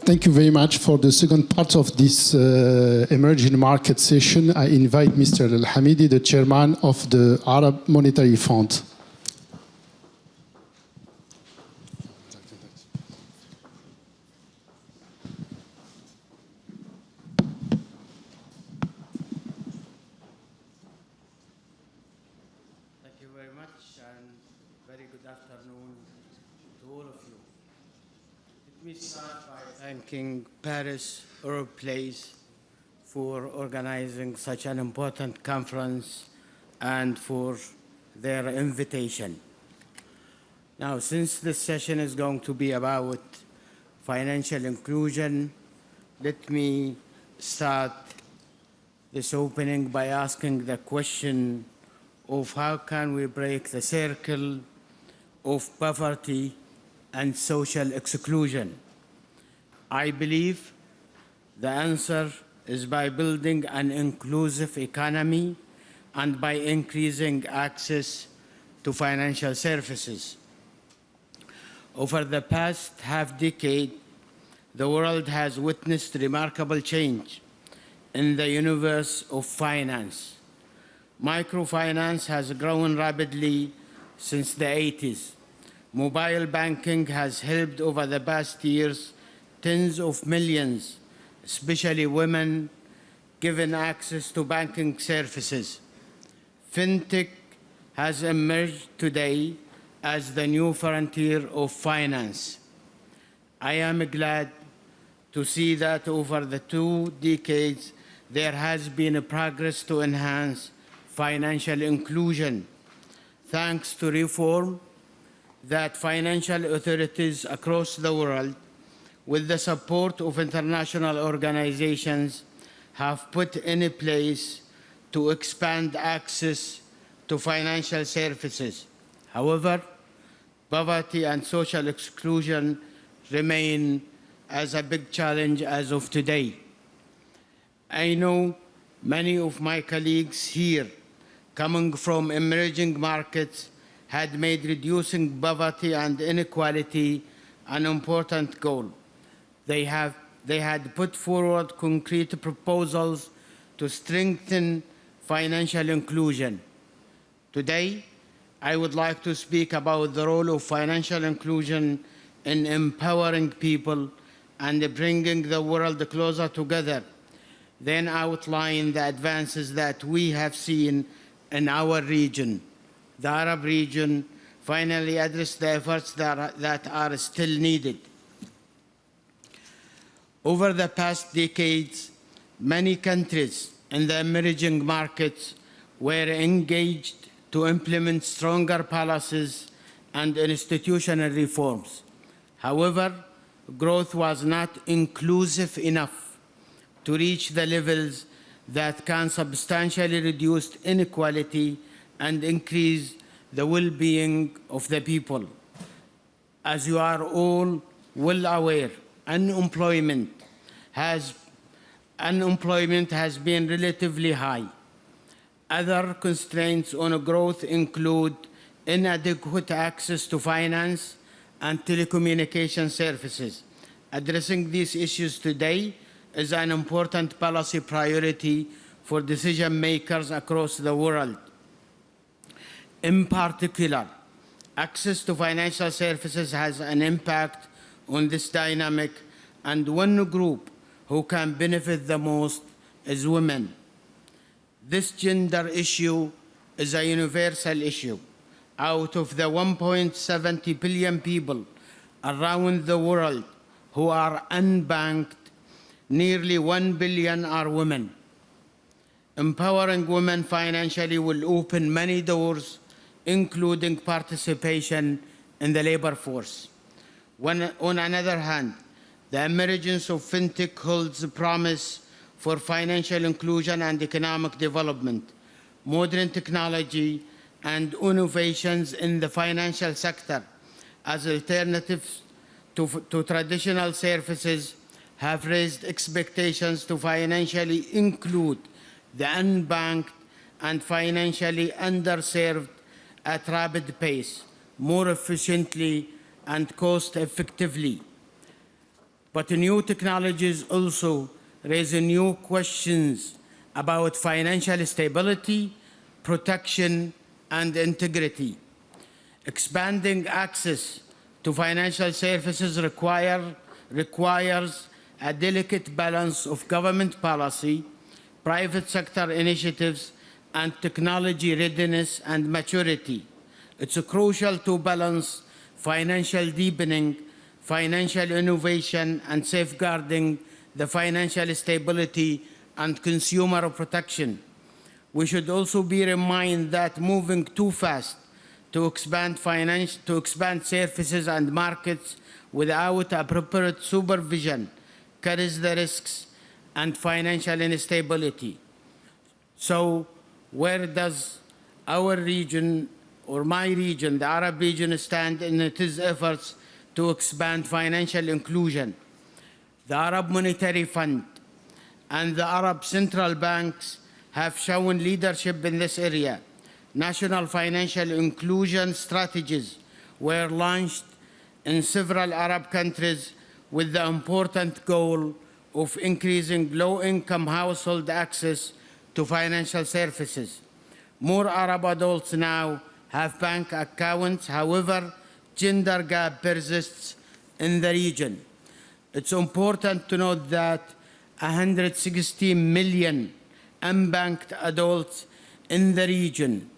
Thank you very much. For the second part of this emerging market session, I invite Mr. Al-Hamidi, the chairman of the Arab Monetary Fund. Thank you very much, and very good afternoon to all of you. Let me start by thanking Paris Europlace for organizing such an important conference and for their invitation. Now, since this session is going to be about financial inclusion, let me start this opening by asking the question of how can we break the circle of poverty and social exclusion. I believe the answer is by building an inclusive economy and by increasing access to financial services. Over the past half-decade, the world has witnessed remarkable change in the universe of finance. Microfinance has grown rapidly since the 80s. Mobile banking has helped over the past years tens of millions, especially women, given access to banking services. Fintech has emerged today as the new frontier of finance. I am glad to see that over the 2 decades, there has been a progress to enhance financial inclusion, thanks to reform that financial authorities across the world, with the support of international organizations, have put in place to expand access to financial services. However, poverty and social exclusion remain as a big challenge as of today. I know many of my colleagues here, coming from emerging markets, had made reducing poverty and inequality an important goal. They had put forward concrete proposals to strengthen financial inclusion. Today, I would like to speak about the role of financial inclusion in empowering people and bringing the world closer together, then outline the advances that we have seen in our region. The Arab region finally addressed the efforts that are still needed. Over the past decades, many countries in the emerging markets were engaged to implement stronger policies and institutional reforms. However, growth was not inclusive enough to reach the levels that can substantially reduce inequality and increase the well-being of the people. As you are all well aware, unemployment has been relatively high. Other constraints on growth include inadequate access to finance and telecommunication services. Addressing these issues today is an important policy priority for decision makers across the world. In particular, access to financial services has an impact on this dynamic, and one group who can benefit the most is women. This gender issue is a universal issue. Out of the 1.70 billion people around the world who are unbanked, nearly 1 billion are women. Empowering women financially will open many doors, including participation in the labor force. On another hand, the emergence of fintech holds promise for financial inclusion and economic development. Modern technology and innovations in the financial sector as alternatives to traditional services have raised expectations to financially include the unbanked and financially underserved at rapid pace, more efficiently and cost-effectively. But new technologies also raise new questions about financial stability, protection, and integrity. Expanding access to financial services requires a delicate balance of government policy, private sector initiatives, and technology readiness and maturity. It's crucial to balance financial deepening, financial innovation, and safeguarding the financial stability and consumer protection. We should also be reminded that moving too fast to expand services and markets without appropriate supervision carries the risks and financial instability. So where does our region, or my region, the Arab region, stand in its efforts to expand financial inclusion? The Arab Monetary Fund and the Arab central banks have shown leadership in this area. National financial inclusion strategies were launched in several Arab countries with the important goal of increasing low-income household access to financial services. More Arab adults now have bank accounts. However, gender gap persists in the region. It's important to note that 160 million unbanked adults in the region,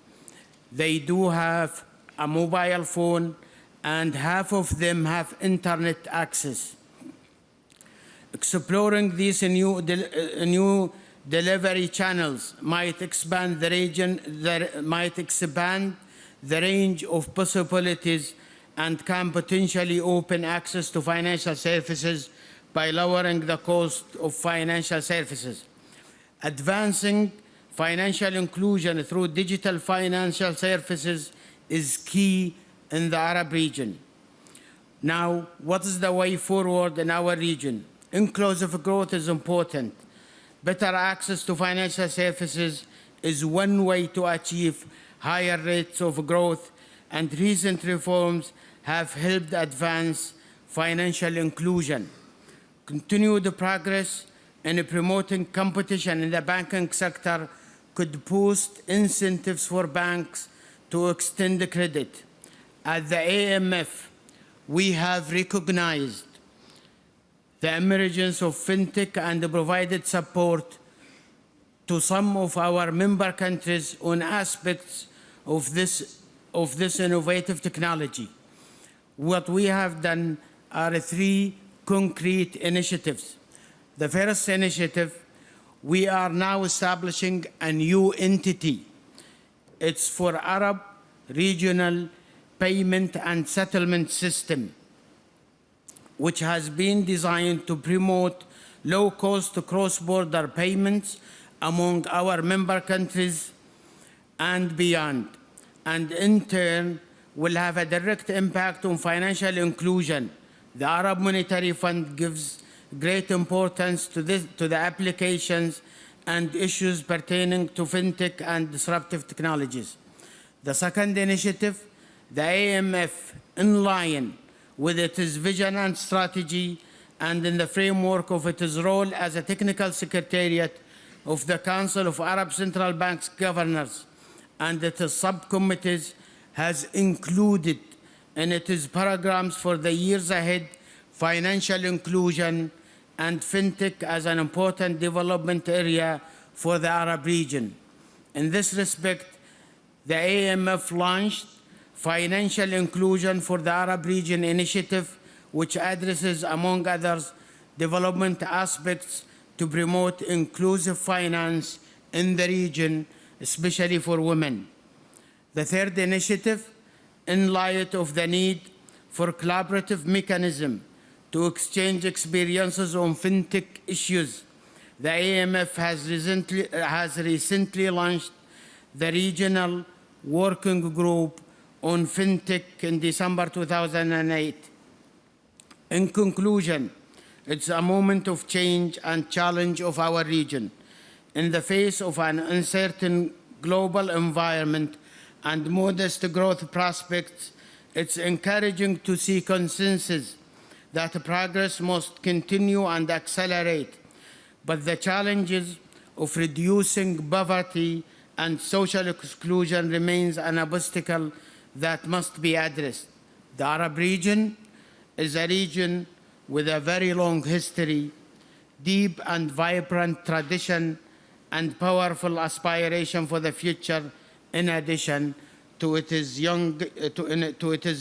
they do have a mobile phone, and half of them have internet access. Exploring these new delivery channels might expand the range of possibilities and can potentially open access to financial services by lowering the cost of financial services. Advancing financial inclusion through digital financial services is key in the Arab region. Now, what is the way forward in our region? Inclusive growth is important. Better access to financial services is one way to achieve higher rates of growth, and recent reforms have helped advance financial inclusion. Continued progress in promoting competition in the banking sector could boost incentives for banks to extend credit. At the AMF, we have recognized the emergence of fintech and provided support to some of our member countries on aspects of this innovative technology. What we have done are three concrete initiatives. The first initiative, we are now establishing a new entity. It's for Arab Regional Payment and Settlement System, which has been designed to promote low-cost cross-border payments among our member countries and beyond, and in turn will have a direct impact on financial inclusion. The Arab Monetary Fund gives great importance to the applications and issues pertaining to fintech and disruptive technologies. The second initiative, the AMF, in line with its vision and strategy and in the framework of its role as a technical secretariat of the Council of Arab Central Banks Governors and its subcommittees, has included in its programs for the years ahead financial inclusion and fintech as an important development area for the Arab region. In this respect, the AMF launched Financial Inclusion for the Arab Region initiative, which addresses, among others, development aspects to promote inclusive finance in the region, especially for women. The third initiative, in light of the need for collaborative mechanism to exchange experiences on fintech issues, the AMF has recently launched the Regional Working Group on fintech in December 2008. In conclusion, it's a moment of change and challenge of our region. In the face of an uncertain global environment and modest growth prospects, it's encouraging to see consensus that progress must continue and accelerate, but the challenges of reducing poverty and social exclusion remains an obstacle that must be addressed. The Arab region is a region with a very long history, deep and vibrant tradition, and powerful aspiration for the future, in addition to its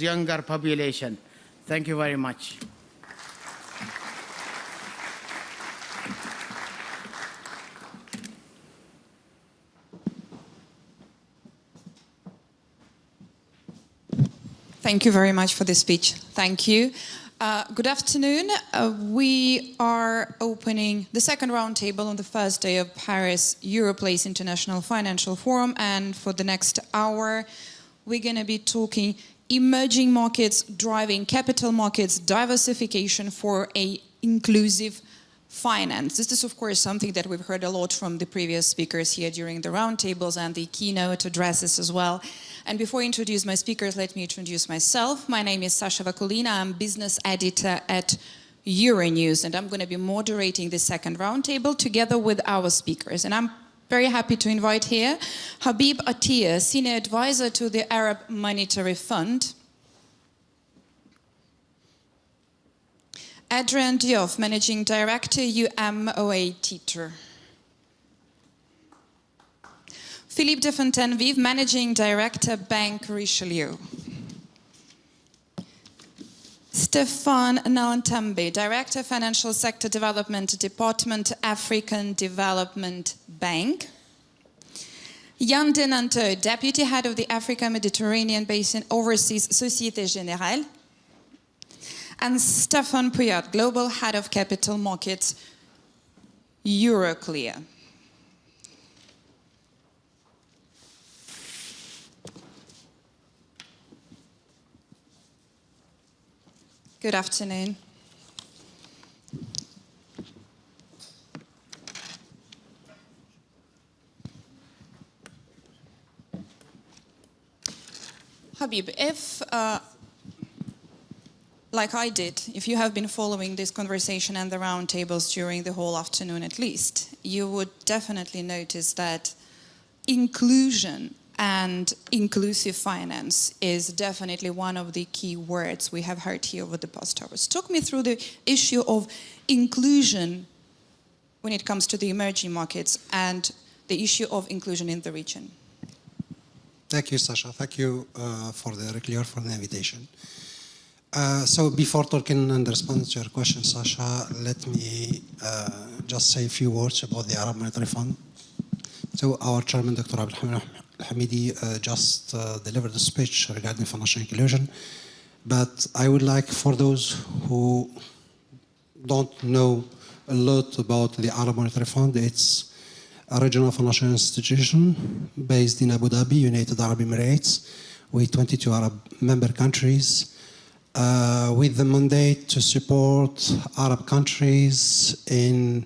younger population. Thank you very much. Thank you very much for the speech. Thank you. Good afternoon. We are opening the second roundtable on the first day of Paris Europlace International Financial Forum, and for the next hour we're going to be talking emerging markets driving capital markets diversification for an inclusive finance. This is of course something that we've heard a lot from the previous speakers here during the roundtables and the keynote addresses as well. And before I introduce my speakers, let me introduce myself. My name is Sasha Vakulina. I'm business editor at Euronews, and I'm going to be moderating the second roundtable together with our speakers. And I'm very happy to invite here Habib Attia, Senior Advisor to the Arab Monetary Fund, Adrian Diouf, Managing Director, UMOA Teacher, Philippe de Fontaine-Vive, Managing Director, Banque Richelieu, Stéphane Nalantambe, Director, Financial Sector Development Department, African Development Bank, Yann Denanteur, Deputy Head of the Africa-Mediterranean Basin Overseas Société Générale, and Stéphane Pouillat, Global Head of Capital Markets, Euroclear. Good afternoon. Habib, if, like I did, if you have been following this conversation and the roundtables during the whole afternoon at least, you would definitely notice that inclusion and inclusive finance is definitely one of the key words we have heard here over the past hours. Talk me through the issue of inclusion when it comes to the emerging markets and the issue of inclusion in the region. Thank you, Sasha. Thank you for the invitation. So before talking and responding to your question, Sasha, let me just say a few words about the Arab Monetary Fund. So our chairman, Dr. Abdel Hamidi, just delivered a speech regarding financial inclusion. But I would like, for those who don't know a lot about the Arab Monetary Fund, it's a regional financial institution based in Abu Dhabi, United Arab Emirates, with 22 Arab member countries, with the mandate to support Arab countries in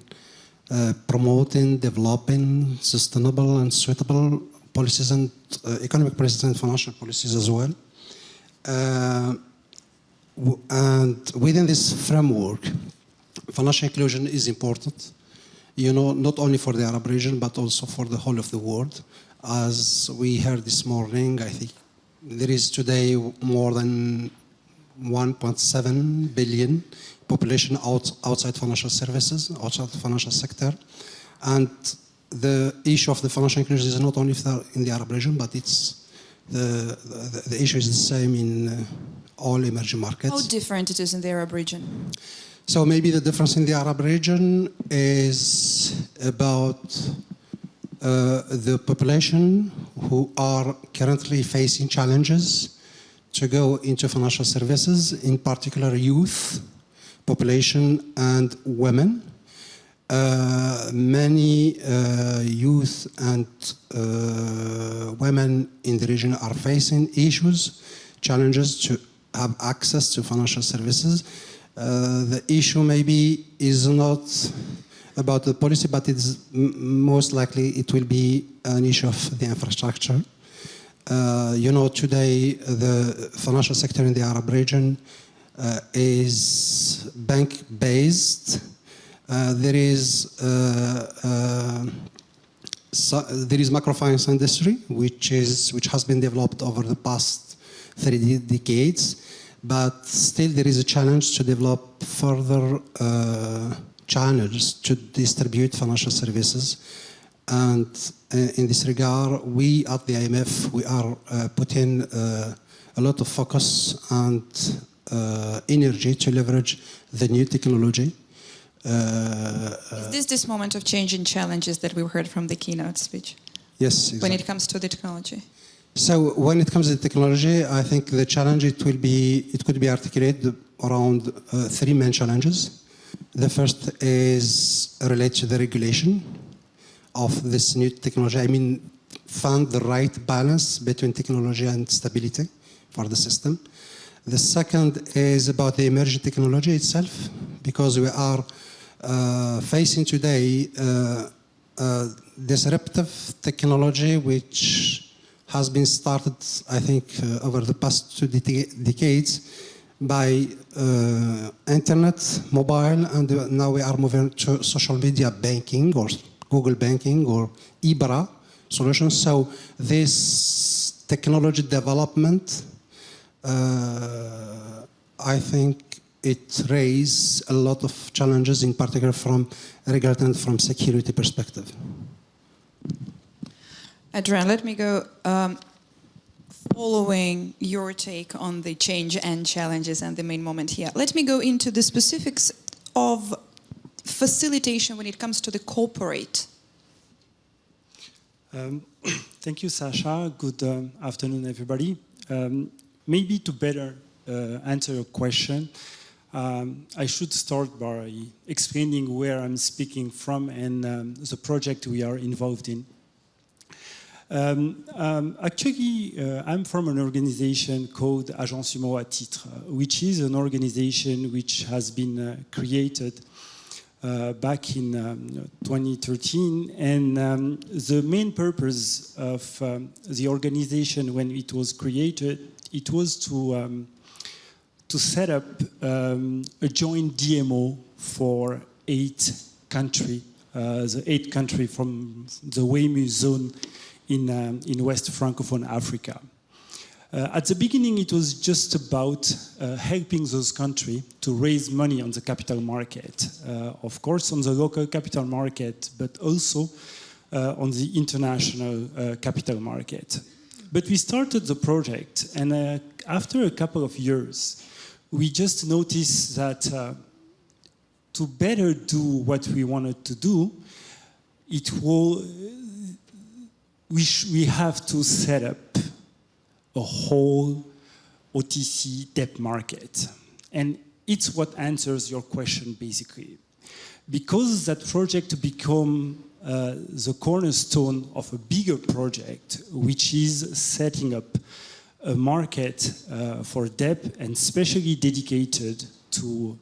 promoting, developing sustainable and suitable policies and economic policies and financial policies as well. And within this framework, financial inclusion is important, you know, not only for the Arab region, but also for the whole of the world. As we heard this morning, I think there is today more than 1.7 billion population outside financial services, outside the financial sector. And the issue of the financial inclusion is not only in the Arab region, but it's the issue is the same in all emerging markets. How different it is in the Arab region? So maybe the difference in the Arab region is about the population who are currently facing challenges to go into financial services, in particular youth, population, and women. Many youth and women in the region are facing issues, challenges to have access to financial services. The issue maybe is not about the policy, but it's most likely it will be an issue of the infrastructure. You know, today the financial sector in the Arab region is bank-based. There is microfinance industry, which has been developed over the past 3 decades, but still there is a challenge to develop further channels to distribute financial services. And in this regard, we at the IMF, we are putting a lot of focus and energy to leverage the new technology. Is this moment of change and challenges that we heard from the keynote speech? Yes, exactly. When it comes to the technology? So when it comes to technology, I think the challenge it could be articulated around 3 main challenges. The first is related to the regulation of this new technology. I mean, find the right balance between technology and stability for the system. The second is about the emerging technology itself, because we are facing today disruptive technology which has been started, I think, over the past 2 decades by internet, mobile, and now we are moving to social media banking or Google banking or IBRA solutions. So this technology development, I think it raises a lot of challenges, in particular from regulatory and from security perspective. Adrian, let me go following your take on the change and challenges and the main moment here. Let me go into the specifics of facilitation when it comes to the corporate. Thank you, Sasha. Good afternoon, everybody. Maybe to better answer your question, I should start by explaining where I'm speaking from and the project we are involved in. Actually, I'm from an organization called Agence Humo à Titre, which is an organization which has been created back in 2013. And the main purpose of the organization when it was created, it was to set up a joint DMO for 8 countries, the 8 countries from the WEMU zone in West Francophone Africa. At the beginning, it was just about helping those countries to raise money on the capital market. Of course, on the local capital market, but also on the international capital market. But we started the project, and after a couple of years, we just noticed that to better do what we wanted to do, we have to set up a whole OTC debt market. And it's what answers your question, basically. Because that project became the cornerstone of a bigger project, which is setting up a market for debt and specially dedicated to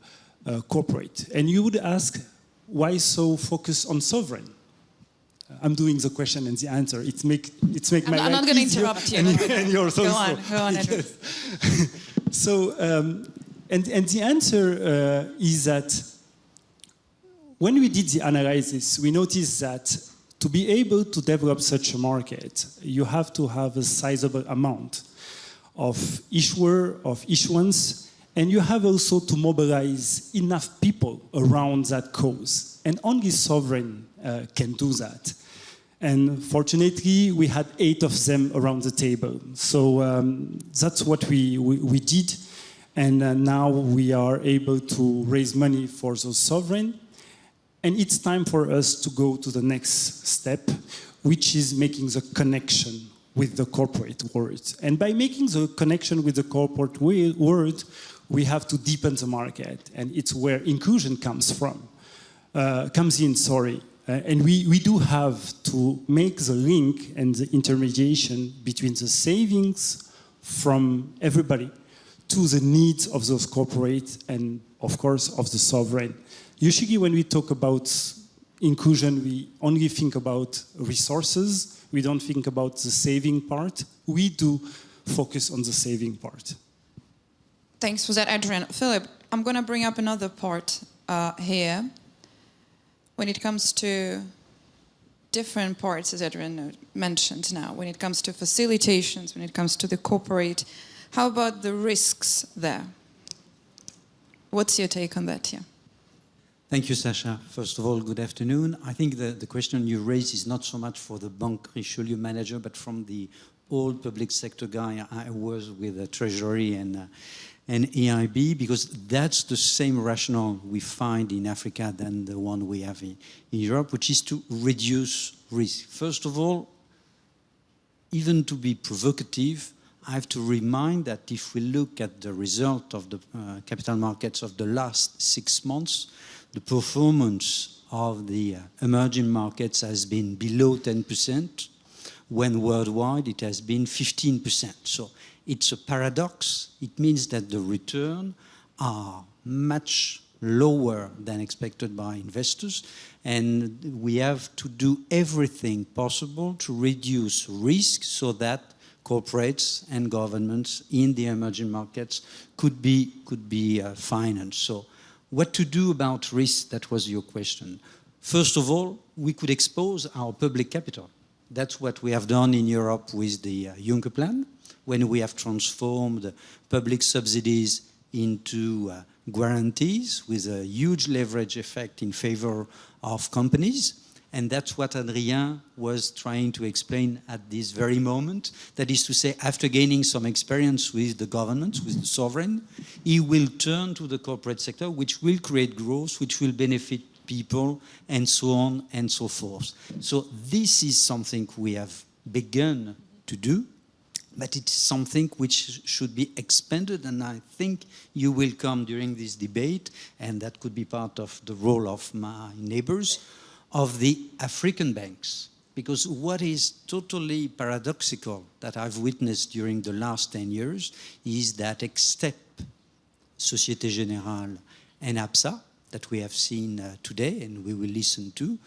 corporate. And you would ask, why so focus on sovereign? I'm doing the question and the answer. It's make my life easier. I'm not going to interrupt you. And yours go also. Go on, Andrew. Yes. So, and the answer is that when we did the analysis, we noticed that to be able to develop such a market, you have to have a sizable amount of issuance, and you have also to mobilize enough people around that cause. And only sovereign can do that. And fortunately, we had 8 of them around the table. So that's what we did. And now we are able to raise money for those sovereign. And it's time for us to go to the next step, which is making the connection with the corporate world. And by making the connection with the corporate world, we have to deepen the market. And it's where inclusion comes in. And we do have to make the link and the intermediation between the savings from everybody to the needs of those corporates and, of course, of the sovereign. Usually when we talk about inclusion, we only think about resources. We don't think about the saving part. We do focus on the saving part. Thanks for that, Adrian. Philip, I'm going to bring up another part here. When it comes to different parts, as Adrian mentioned now, when it comes to facilitations, when it comes to the corporate, how about the risks there? What's your take on that here? Thank you, Sasha. First of all, good afternoon. I think the question you raised is not so much for the Banque Richelieu manager, but from the old public sector guy I was with the Treasury and EIB, because that's the same rationale we find in Africa than the one we have in Europe, which is to reduce risk. First of all, even to be provocative, I have to remind that if we look at the result of the capital markets of the last 6 months, the performance of the emerging markets has been below 10%, when worldwide it has been 15%. So it's a paradox. It means that the returns are much lower than expected by investors, and we have to do everything possible to reduce risk so that corporates and governments in the emerging markets could be financed. So what to do about risk, that was your question. First of all, we could expose our public capital. That's what we have done in Europe with the Juncker plan, when we have transformed public subsidies into guarantees with a huge leverage effect in favor of companies. And that's what Adrien was trying to explain at this very moment. That is to say, after gaining some experience with the governments, with the sovereign, he will turn to the corporate sector, which will create growth, which will benefit people, and so on and so forth. So this is something we have begun to do, but it's something which should be expanded, and I think you will come during this debate, and that could be part of the role of my neighbors, of the African banks. Because what is totally paradoxical that I've witnessed during the last 10 years is that except Société Générale and Absa, that we have seen today and we will listen to,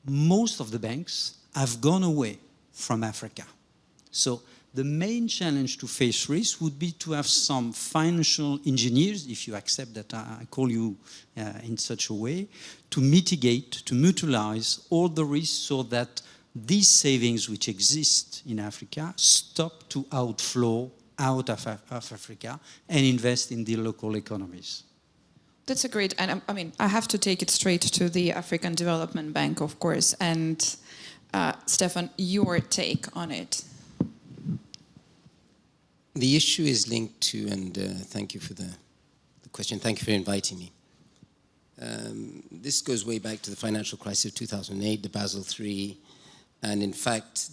most of the banks have gone away from Africa. So the main challenge to face risk would be to have some financial engineers, if you accept that I call you in such a way, to mitigate, to mutualize all the risks so that these savings which exist in Africa stop to outflow out of Africa and invest in the local economies. That's a great, and I mean, I have to take it straight to the African Development Bank, of course, and Stefan, your take on it. The issue is linked to, and thank you for the question, thank you for inviting me. This goes way back to the financial crisis of 2008, the Basel III, and in fact,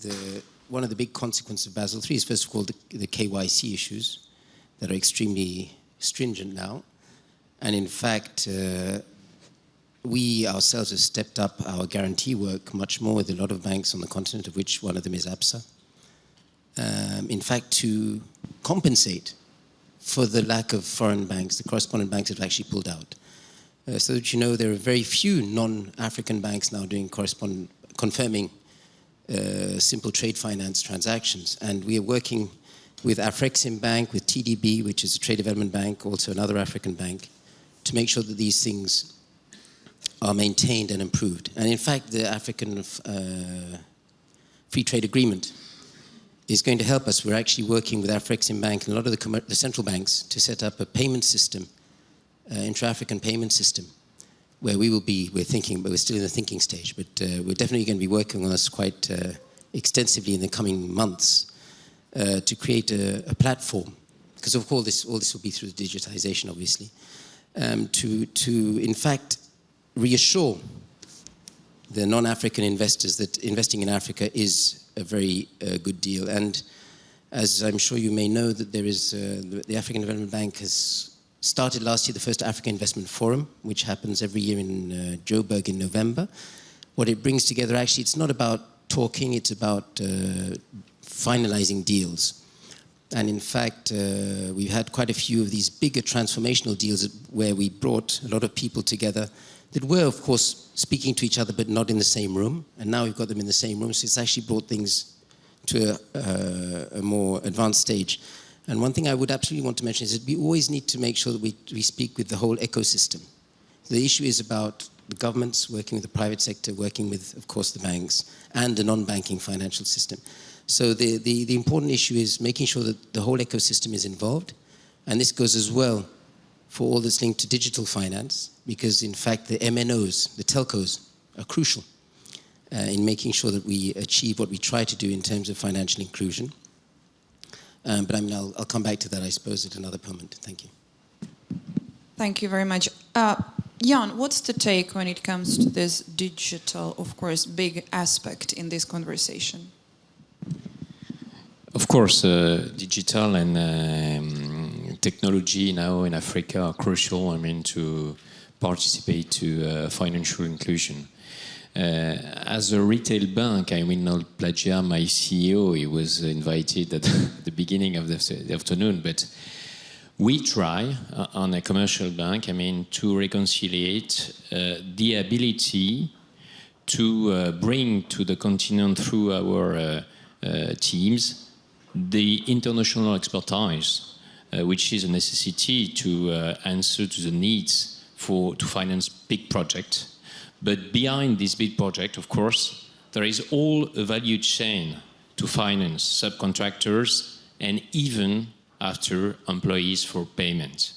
one of the big consequences of Basel III is first of all the KYC issues that are extremely stringent now. And in fact, we ourselves have stepped up our guarantee work much more with a lot of banks on the continent, of which one of them is Absa. In fact, to compensate for the lack of foreign banks, the correspondent banks have actually pulled out. So that you know, there are very few non-African banks now doing confirming simple trade finance transactions. And we are working with Afrexim Bank, with TDB, which is a trade development bank, also another African bank, to make sure that these things are maintained and improved. And in fact, the African Free Trade Agreement is going to help us. We're actually working with Afrexim Bank and a lot of the central banks to set up a payment system, intra-African payment system, where we're thinking, but we're still in the thinking stage, but we're definitely going to be working on this quite extensively in the coming months to create a platform, because of course all this will be through digitization, obviously, to in fact reassure the non-African investors that investing in Africa is a very good deal. And as I'm sure you may know, that there is the African Development Bank has started last year the first Africa Investment Forum, which happens every year in Joburg in November. What it brings together, actually, it's not about talking, it's about finalizing deals. And in fact, we've had quite a few of these bigger transformational deals where we brought a lot of people together that were, of course, speaking to each other, but not in the same room. And now we've got them in the same room, so it's actually brought things to a more advanced stage. And one thing I would absolutely want to mention is that we always need to make sure that we speak with the whole ecosystem. The issue is about the governments working with the private sector, working with, of course, the banks and the non-banking financial system. So the important issue is making sure that the whole ecosystem is involved. And this goes as well for all that's linked to digital finance, because in fact the MNOs, the telcos, are crucial in making sure that we achieve what we try to do in terms of financial inclusion. But I mean, I'll come back to that, I suppose, at another moment. Thank you. Thank you very much. Jan, what's the take when it comes to this digital, of course, big aspect in this conversation? Of course, digital and technology now in Africa are crucial, I mean, to participate to financial inclusion. As a retail bank, I will not plagiate my CEO. He was invited at the beginning of the afternoon, but we try on a commercial bank, I mean, to reconciliate the ability to bring to the continent through our teams the international expertise, which is a necessity to answer to the needs to finance big projects. But behind this big project, of course, there is all a value chain to finance subcontractors and even after employees for payment.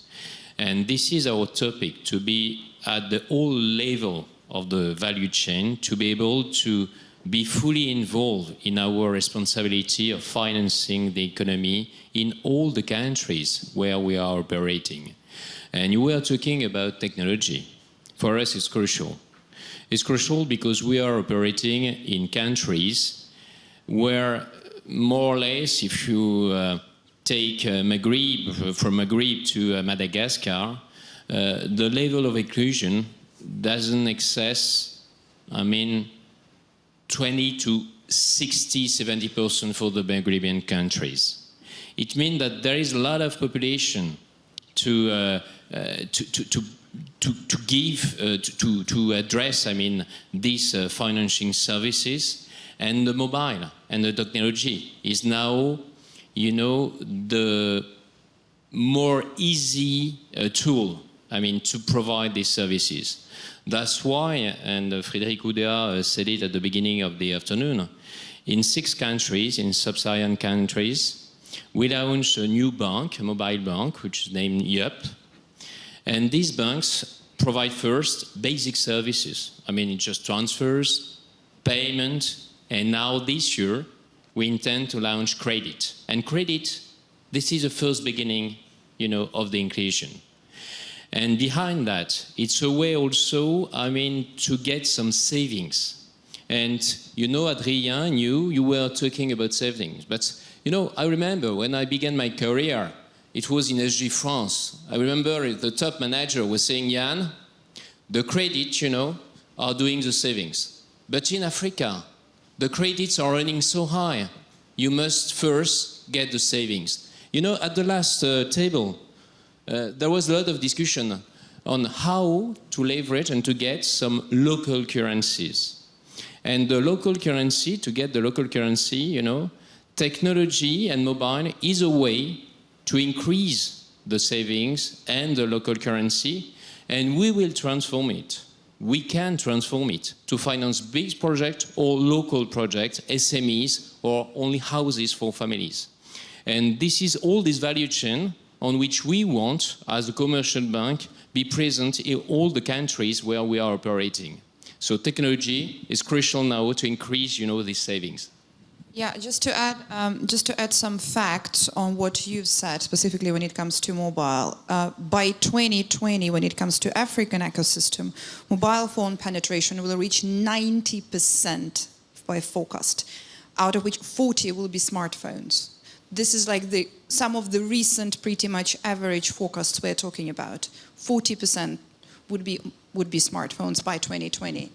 And this is our topic, to be at the whole level of the value chain, to be able to be fully involved in our responsibility of financing the economy in all the countries where we are operating. And you were talking about technology. For us, it's crucial. It's crucial because we are operating in countries where more or less, if you take Maghreb, from Maghreb to Madagascar, the level of inclusion doesn't excess, I mean, 20 to 60, 70% for the Maghrebian countries. It means that there is a lot of population to address, I mean, these financing services, and the mobile and the technology is now, you know, the more easy tool, I mean, to provide these services. That's why, and Frédéric Oudéa said it at the beginning of the afternoon, in 6 countries, in sub-Saharan countries, we launched a new bank, a mobile bank, which is named YUP. And these banks provide first basic services. I mean, it's just transfers, payment, and now this year, we intend to launch credit. And credit, this is the first beginning, you know, of the inclusion. And behind that, it's a way also, I mean, to get some savings. And, you know, Adrien, you were talking about savings. But, you know, I remember when I began my career, it was in SG France. I remember the top manager was saying, Jan, the credit, you know, are doing the savings. But in Africa, the credits are running so high, you must first get the savings. You know, at the last table, there was a lot of discussion on how to leverage and to get some local currencies. And the local currency, to get the local currency, you know, technology and mobile is a way to increase the savings and the local currency, and we will transform it. We can transform it to finance big projects or local projects, SMEs, or only houses for families. And this is all this value chain on which we want, as a commercial bank, be present in all the countries where we are operating. So technology is crucial now to increase, you know, these savings. Yeah, just to add some facts on what you've said, specifically when it comes to mobile. By 2020, when it comes to African ecosystem, mobile phone penetration will reach 90% by forecast, out of which 40 will be smartphones. This is like some of the recent pretty much average forecasts we're talking about. 40% would be smartphones by 2020.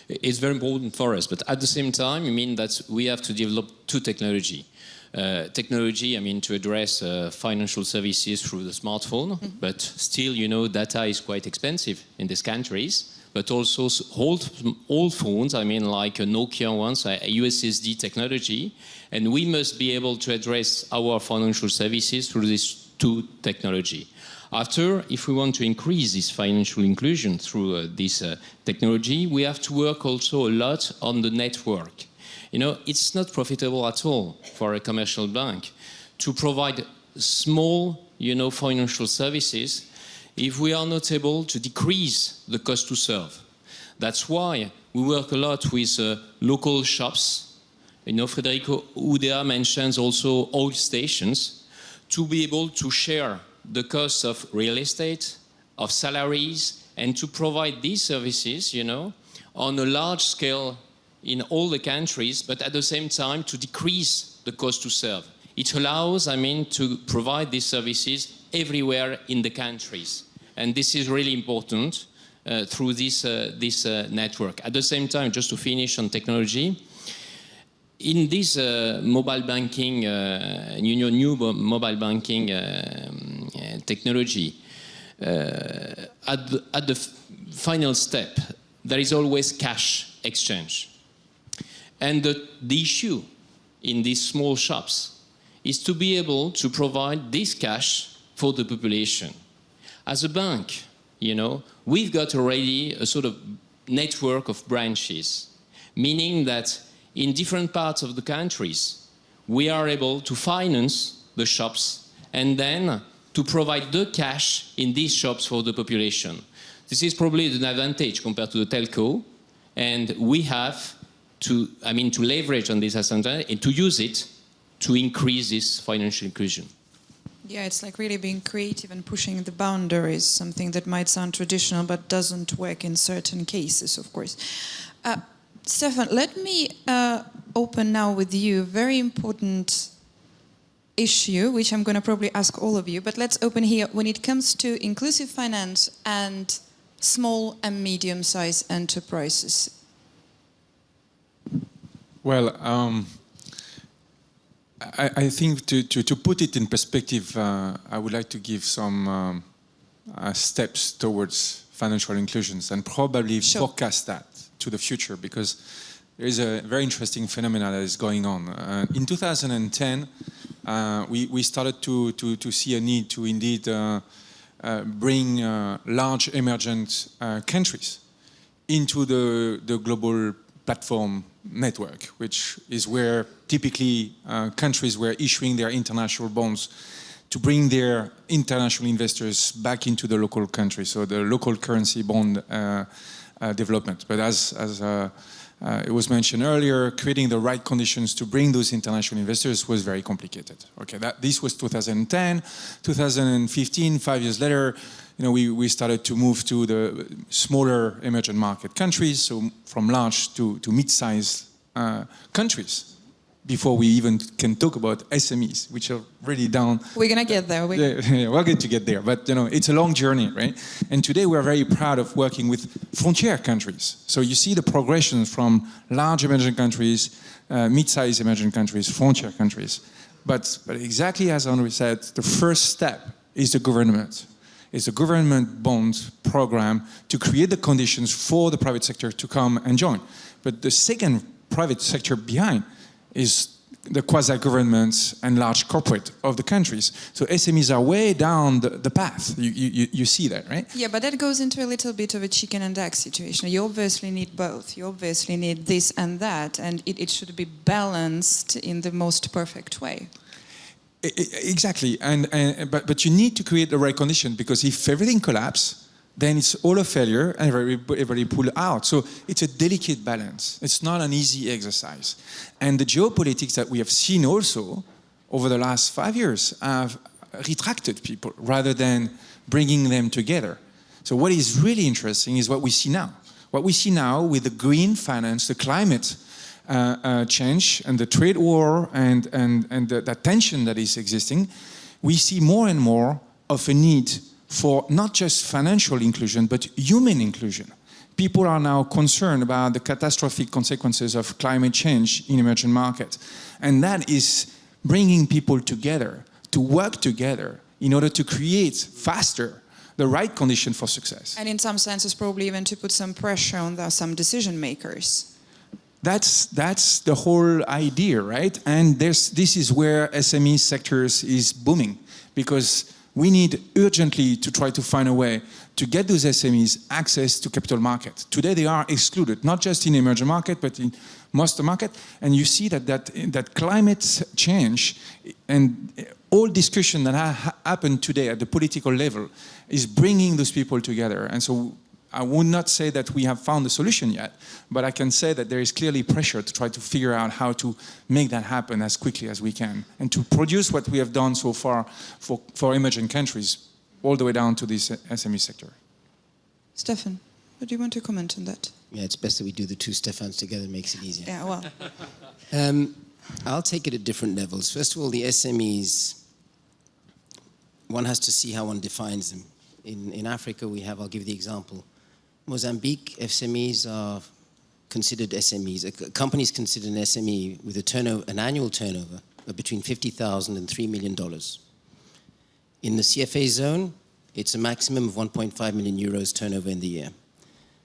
It's very important for us, but at the same time, I mean that we have to develop 2 technology. Technology, I mean, to address financial services through the smartphone, but still, you know, data is quite expensive in these countries. but also old phones, I mean like a Nokia ones, a USSD technology, and we must be able to address our financial services through these two technology. After, if we want to increase this financial inclusion through this technology, we have to work also a lot on the network. You know, it's not profitable at all for a commercial bank to provide small, you know, financial services if we are not able to decrease the cost to serve. That's why we work a lot with local shops. You know, Federico Udea mentions also oil stations to be able to share the cost of real estate, of salaries, and to provide these services, you know, on a large scale in all the countries, but at the same time to decrease the cost to serve. It allows, I mean, to provide these services everywhere in the countries. And this is really important through this network. At the same time, just to finish on technology, in this mobile banking, new mobile banking technology, at the final step, there is always cash exchange. And the issue in these small shops is to be able to provide this cash for the population. As a bank, you know, we've got already a sort of network of branches, meaning that in different parts of the countries, we are able to finance the shops and then to provide the cash in these shops for the population. This is probably an advantage compared to the telco, and we have to leverage on this advantage and to use it to increase this financial inclusion. Yeah, it's like really being creative and pushing the boundaries, something that might sound traditional but doesn't work in certain cases, of course. Stefan, let me open now with you a very important issue, which I'm going to probably ask all of you, but let's open here when it comes to inclusive finance and small and medium-sized enterprises. Well, I think to put it in perspective, I would like to give some steps towards financial inclusions and probably forecast that to the future, because there is a very interesting phenomenon that is going on. In 2010, we started to see a need to indeed bring large emergent countries into the global platform network, which is where typically countries were issuing their international bonds to bring their international investors back into the local country, so the local currency bond development. But as it was mentioned earlier, creating the right conditions to bring those international investors was very complicated. Okay, this was 2010, 2015, 5 years later, you know, we started to move to the smaller emerging market countries, so from large to mid-sized countries, before we even can talk about SMEs, which are really down. We're going to get there. We're going to get there, but you know, it's a long journey, right? And today we're very proud of working with frontier countries. So you see the progression from large emerging countries, mid-sized emerging countries, frontier countries. But exactly as Henri said, the first step is the government. It's a government bond program to create the conditions for the private sector to come and join. But the second private sector behind is the quasi-governments and large corporate of the countries. So SMEs are way down the path. You see that, right? Yeah, but that goes into a little bit of a chicken and egg situation. You obviously need both. You obviously need this and that, and it should be balanced in the most perfect way. Exactly, but you need to create the right condition, because if everything collapses, then it's all a failure and everybody pull out. So it's a delicate balance. It's not an easy exercise. And the geopolitics that we have seen also over the last 5 years have retracted people rather than bringing them together. So what is really interesting is what we see now. What we see now with the green finance, the climate change and the trade war and the tension that is existing, we see more and more of a need for not just financial inclusion, but human inclusion. People are now concerned about the catastrophic consequences of climate change in emerging markets. And that is bringing people together, to work together in order to create faster the right condition for success. And in some senses, probably even to put some pressure on some decision makers. That's the whole idea, right? And this is where SME sectors is booming, because we need urgently to try to find a way to get those SMEs access to capital market. Today they are excluded, not just in emerging market, but in most of the market. And you see that climate change and all discussion that happened today at the political level is bringing those people together. And so I would not say that we have found the solution yet, but I can say that there is clearly pressure to try to figure out how to make that happen as quickly as we can, and to produce what we have done so far for emerging countries, all the way down to this SME sector. Stefan, would you want to comment on that? Yeah, it's best that we do the two Stefans together, it makes it easier. Yeah, well. I'll take it at different levels. First of all, the SMEs, one has to see how one defines them. In Africa, we have, I'll give you the example. Mozambique, SMEs are considered SMEs. A company is considered an SME with an annual turnover of between $50,000 and $3 million. In the CFA zone, it's a maximum of 1.5 million euros turnover in the year.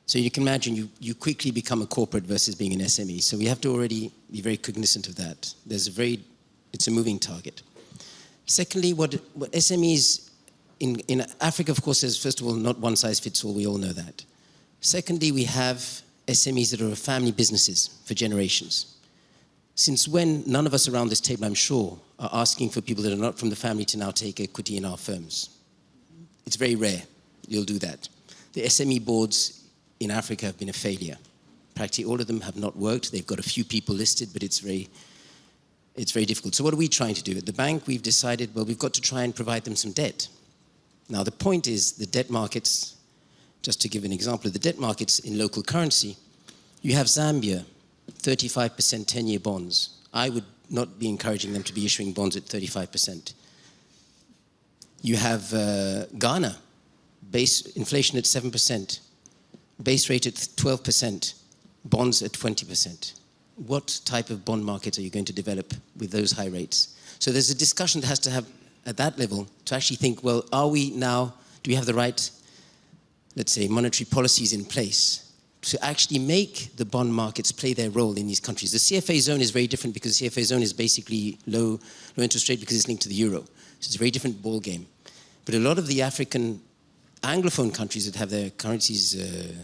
So you can imagine you quickly become a corporate versus being an SME. So we have to already be very cognizant of that. It's a moving target. Secondly, what SMEs in Africa, of course, there's first of all not one size fits all. We all know that. Secondly, we have SMEs that are family businesses for generations. Since when none of us around this table, I'm sure, are asking for people that are not from the family to now take equity in our firms. It's very rare you'll do that. The SME boards in Africa have been a failure. Practically all of them have not worked. They've got a few people listed, but it's very difficult. So what are we trying to do? At the bank, we've decided, well, we've got to try and provide them some debt. Now, the point is the debt markets, just to give an example of the debt markets in local currency, you have Zambia, 35% 10-year bonds. I would not be encouraging them to be issuing bonds at 35%. You have Ghana, base inflation at 7%, base rate at 12%, bonds at 20%. What type of bond market are you going to develop with those high rates? So there's a discussion that has to have at that level to actually think, well, do we have the right, let's say, monetary policies in place to actually make the bond markets play their role in these countries? The CFA zone is very different because the CFA zone is basically low interest rate because it's linked to the euro. So it's a very different ball game. But a lot of the African Anglophone countries that have their currencies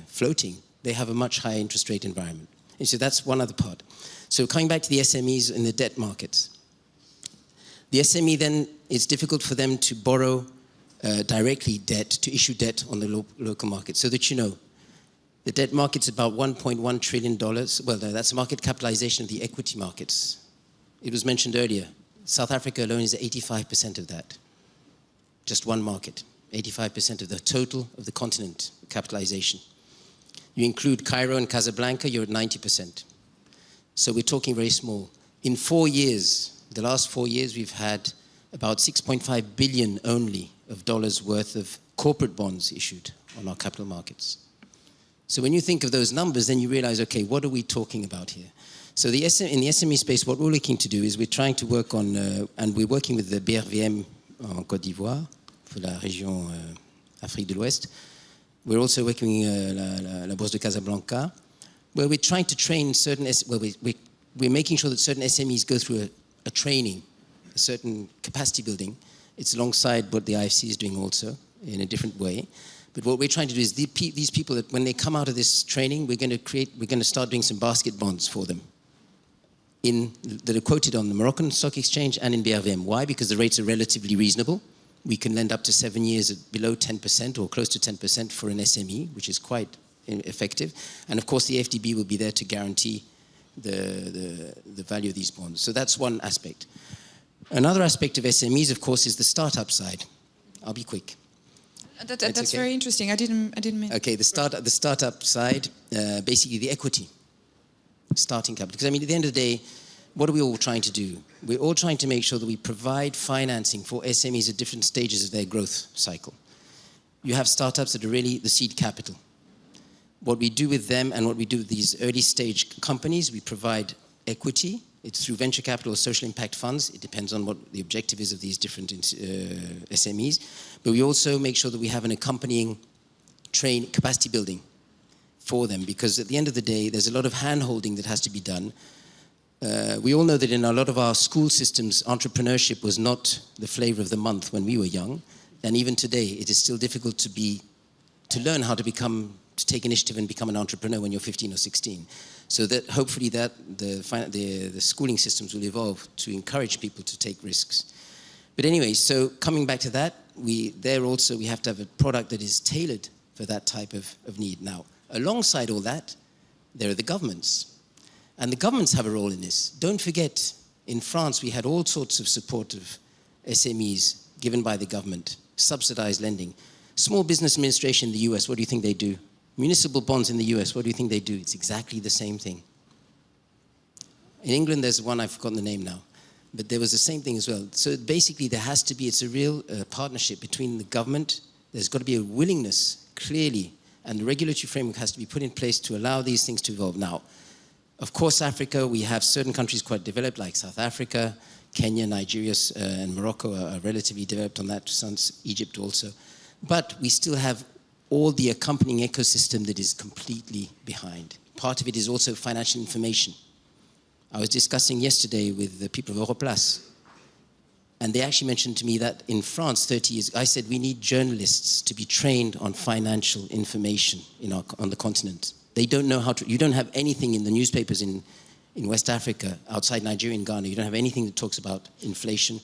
floating, they have a much higher interest rate environment. And so that's one other part. So coming back to the SMEs in the debt markets. The SME then, it's difficult for them to borrow directly debt, to issue debt on the local market. So that you know, the debt market's about $1.1 trillion. Well, that's the market capitalization of the equity markets. It was mentioned earlier. South Africa alone is 85% of that. Just one market, 85% of the total of the continent capitalization. You include Cairo and Casablanca, you're at 90%. So we're talking very small. In 4 years, the last 4 years, we've had about 6.5 billion only of dollars worth of corporate bonds issued on our capital markets. So when you think of those numbers, then you realize, okay, what are we talking about here? So in the SME space, what we're looking to do is we're trying to work on, and we're working with the BRVM en Côte d'Ivoire, for la région Afrique de l'Ouest. We're also working la Bourse de Casablanca, where we're trying to train certain, we're making sure that certain SMEs go through a training, a certain capacity building. It's alongside what the IFC is doing also in a different way. But what we're trying to do is these people, that when they come out of this training, we're going to start doing some basket bonds for them that are quoted on the Moroccan Stock Exchange and in BRVM. Why? Because the rates are relatively reasonable. We can lend up to 7 years at below 10% or close to 10% for an SME, which is quite effective. And of course, the FDB will be there to guarantee the value of these bonds. So that's one aspect. Another aspect of SMEs, of course, is the startup side. I'll be quick. That's okay. very interesting. I didn't mean. Okay, the startup side, basically the equity, starting capital. Because I mean, at the end of the day, what are we all trying to do? We're all trying to make sure that we provide financing for SMEs at different stages of their growth cycle. You have startups that are really the seed capital. What we do with them and what we do with these early stage companies, we provide equity It's through venture capital or social impact funds. It depends on what the objective is of these different SMEs. But we also make sure that we have an accompanying capacity building for them, because at the end of the day, there's a lot of hand-holding that has to be done. We all know that in a lot of our school systems, entrepreneurship was not the flavor of the month when we were young. And even today, it is still difficult to learn how to take initiative and become an entrepreneur when you're 15 or 16. So that hopefully that the schooling systems will evolve to encourage people to take risks. But anyway, so coming back to that, we have to have a product that is tailored for that type of need. Now, alongside all that, there are the governments. And the governments have a role in this. Don't forget, in France, we had all sorts of support of SMEs given by the government, subsidized lending. Small Business Administration in the US, what do you think they do? Municipal bonds in the US, what do you think they do? It's exactly the same thing. In England, there's one, I've forgotten the name now, but there was the same thing as well. So basically, it's a real partnership between the government. There's got to be a willingness, clearly, and the regulatory framework has to be put in place to allow these things to evolve. Now, of course, Africa, we have certain countries quite developed, like South Africa, Kenya, Nigeria, and Morocco are relatively developed on that sense, Egypt also. But we still have all the accompanying ecosystem that is completely behind. Part of it is also financial information. I was discussing yesterday with the people of Europlace, and they actually mentioned to me that in France, 30 years, I said we need journalists to be trained on financial information on the continent. They don't know how to, you don't have anything in the newspapers in West Africa, outside Nigeria and Ghana, you don't have anything that talks about inflation,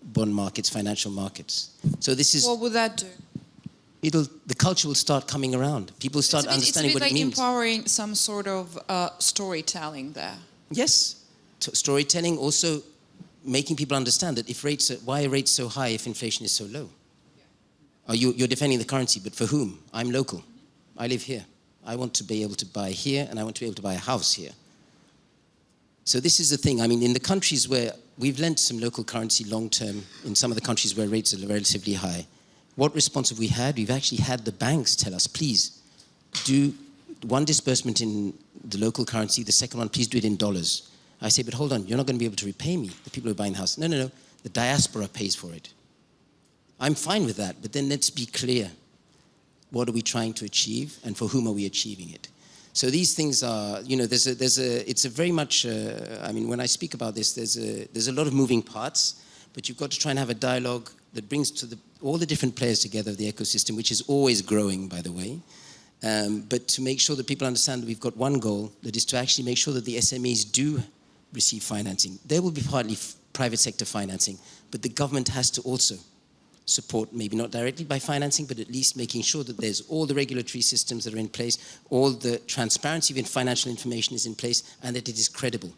bond markets, financial markets. So this is... What would that do? The culture will start coming around. People start understanding what it means. It's a bit like empowering some sort of storytelling there. Yes, storytelling, also making people understand that why are rates so high if inflation is so low? You're defending the currency, but for whom? I'm local. I live here. I want to be able to buy here, and I want to be able to buy a house here. So this is the thing. I mean, in the countries where we've lent some local currency long-term, in some of the countries where rates are relatively high, what response have we had? We've actually had the banks tell us, please, do one disbursement in the local currency, the second one, please do it in dollars. I say, but hold on, you're not going to be able to repay me, the people who are buying the house. No, the diaspora pays for it. I'm fine with that, but then let's be clear. What are we trying to achieve, and for whom are we achieving it? So these things are, it's a very much, when I speak about this, there's a lot of moving parts, but you've got to try and have a dialogue that brings all the different players together of the ecosystem, which is always growing, by the way, but to make sure that people understand that we've got one goal, that is to actually make sure that the SMEs do receive financing. There will be partly private sector financing, but the government has to also support, maybe not directly by financing, but at least making sure that there's all the regulatory systems that are in place, all the transparency of financial information is in place, and that it is credible.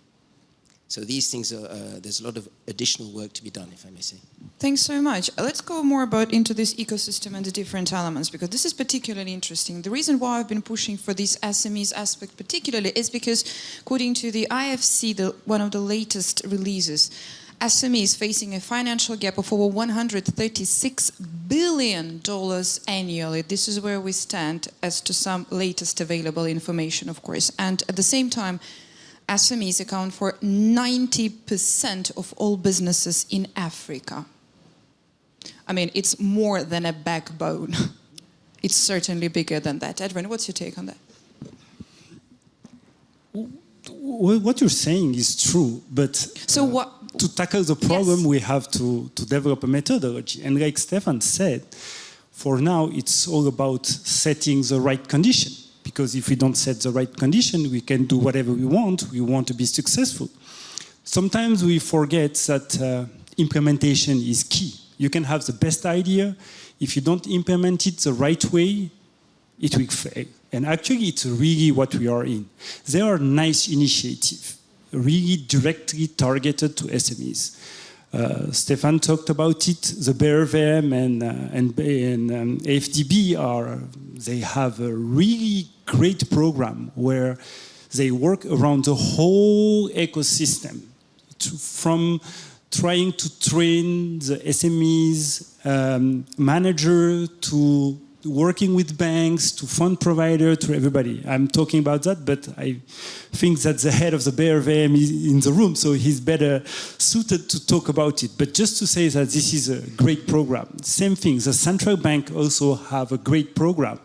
So these things there's a lot of additional work to be done, if I may say. Thanks so much. Let's go more into this ecosystem and the different elements, because this is particularly interesting. The reason why I've been pushing for this SMEs aspect particularly is because, according to the IFC, one of the latest releases, SMEs facing a financial gap of over $136 billion annually. This is where we stand as to some latest available information, of course. And at the same time, SMEs account for 90% of all businesses in Africa. I mean, it's more than a backbone. It's certainly bigger than that. Edwin, what's your take on that? What you're saying is true, but to tackle the problem, we have to develop a methodology. And like Stefan said, for now, it's all about setting the right condition. Because if we don't set the right condition, we can do whatever we want. We want to be successful. Sometimes we forget that implementation is key. You can have the best idea. If you don't implement it the right way, it will fail. And actually, it's really what we are in. There are nice initiatives, really directly targeted to SMEs. Stefan talked about it. The BRVM and AFDB they have a really great program where they work around the whole ecosystem, from trying to train the SMEs manager to working with banks, to fund provider, to everybody. I'm talking about that, but I think that the head of the BRVM is in the room, so he's better suited to talk about it. But just to say that this is a great program. Same thing, the central bank also have a great program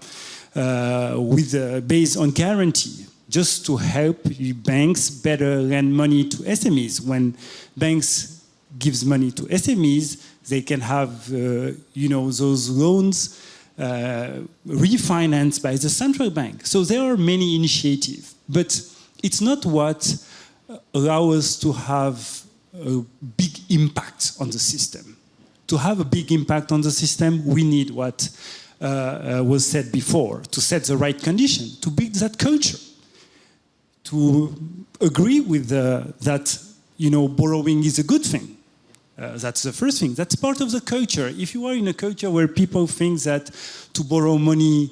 based on guarantee, just to help banks better lend money to SMEs. When banks gives money to SMEs, they can have those loans refinanced by the central bank. So there are many initiatives, but it's not what allows us to have a big impact on the system. To have a big impact on the system, we need what was said before, to set the right condition, to build that culture, to agree with that borrowing is a good thing. That's the first thing. That's part of the culture. If you are in a culture where people think that to borrow money,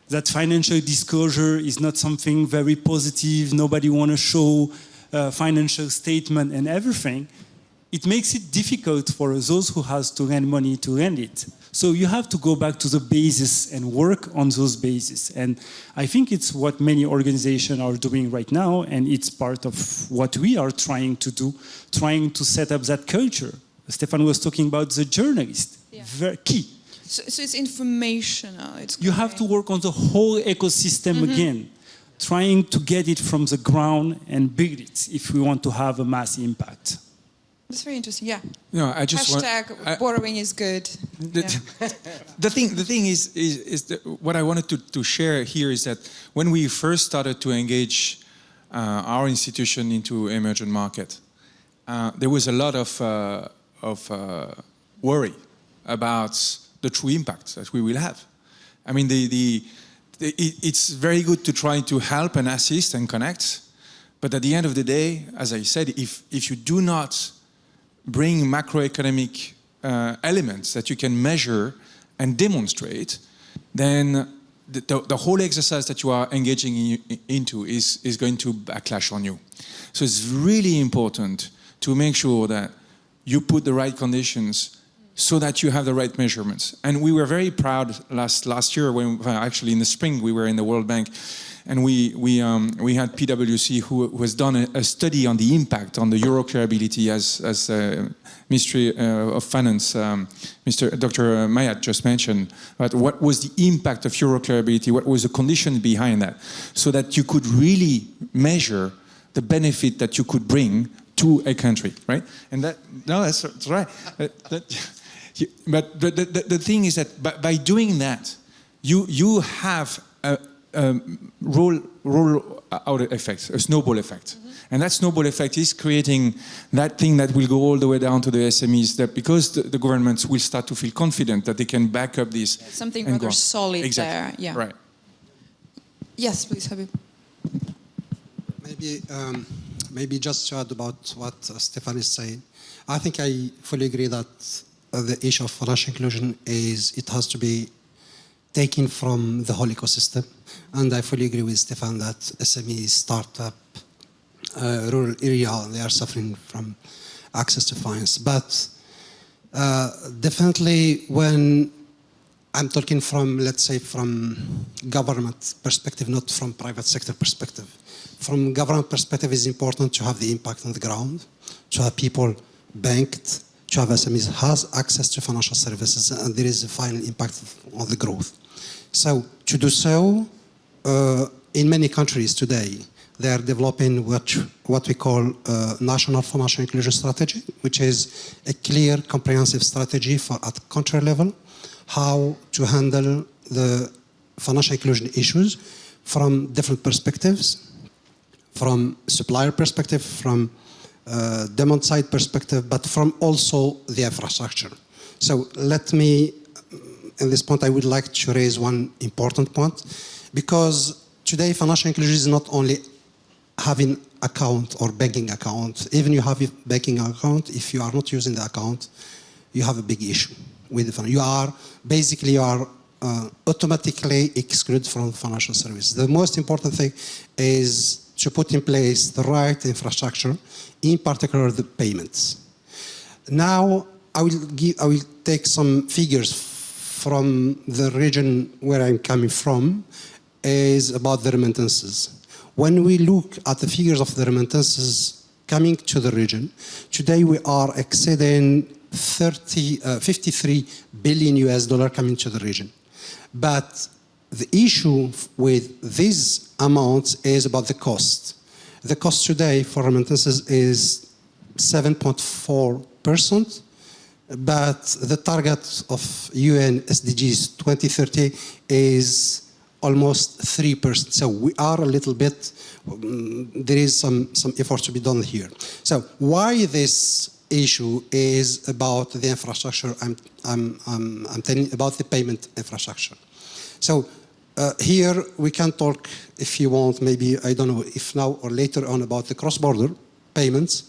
that financial disclosure is not something very positive, nobody want to show financial statement and everything, it makes it difficult for those who has to lend money to lend it. So you have to go back to the basis and work on those bases. And I think it's what many organizations are doing right now, and it's part of what we are trying to do, trying to set up that culture. Stefan was talking about the journalist, very key. So it's informational. You have to work on the whole ecosystem again, trying to get it from the ground and build it if we want to have a mass impact. That's very interesting. Yeah. No, I just borrowing is good. The thing is that what I wanted to share here is that when we first started to engage our institution into emerging market, there was a lot of worry about the true impact that we will have. I mean, it's very good to try to help and assist and connect, but at the end of the day, as I said, if you do not bring macroeconomic elements that you can measure and demonstrate, then the whole exercise that you are engaging into is going to backlash on you. So it's really important to make sure that you put the right conditions so that you have the right measurements. And we were very proud last year, when actually in the spring we were in the World Bank, and we had PwC who has done a study on the impact on the euro clearability, as Ministry of Finance, Dr. Mayat just mentioned. But what was the impact of euro clearability? What was the condition behind that? So that you could really measure the benefit that you could bring to a country, right? And that's right. But the thing is that by doing that, you have a roll out effect, a snowball effect. And that snowball effect is creating that thing that will go all the way down to the SMEs, that because the governments will start to feel confident that they can back up this. Something rather solid there. Yeah. Right. Yes, please, Habib. Maybe just to add about what Stefan is saying. I think I fully agree that the issue of financial inclusion it has to be taken from the whole ecosystem. And I fully agree with Stefan that SME, startup, rural area, they are suffering from access to finance. But definitely when I'm talking from, let's say, from government perspective, not from private sector perspective. From government perspective, it's important to have the impact on the ground, to have people banked, to have SMEs has access to financial services, and there is a final impact on the growth. So to do so, in many countries today, they are developing what we call national financial inclusion strategy, which is a clear, comprehensive strategy at country level, how to handle the financial inclusion issues from different perspectives, from supplier perspective, from demand side perspective, but from also the infrastructure. So let me, in this point, I would like to raise one important point, because today financial inclusion is not only having account or banking account. Even you have a banking account, if you are not using the account, you have a big issue with the fund. You are automatically excluded from financial services. The most important thing is to put in place the right infrastructure, in particular the payments. Now, I will take some figures from the region where I'm coming from is about the remittances. When we look at the figures of the remittances coming to the region, today we are exceeding 53 billion US dollar coming to the region. But the issue with these amounts is about the cost. The cost today for remittances is 7.4%, but the target of UN SDGs 2030 is almost 3%. So we are a little bit, there is some effort to be done here. So why this issue is about the infrastructure, I'm telling about the payment infrastructure. So here we can talk, if you want, maybe, I don't know, if now or later on, about the cross-border payments,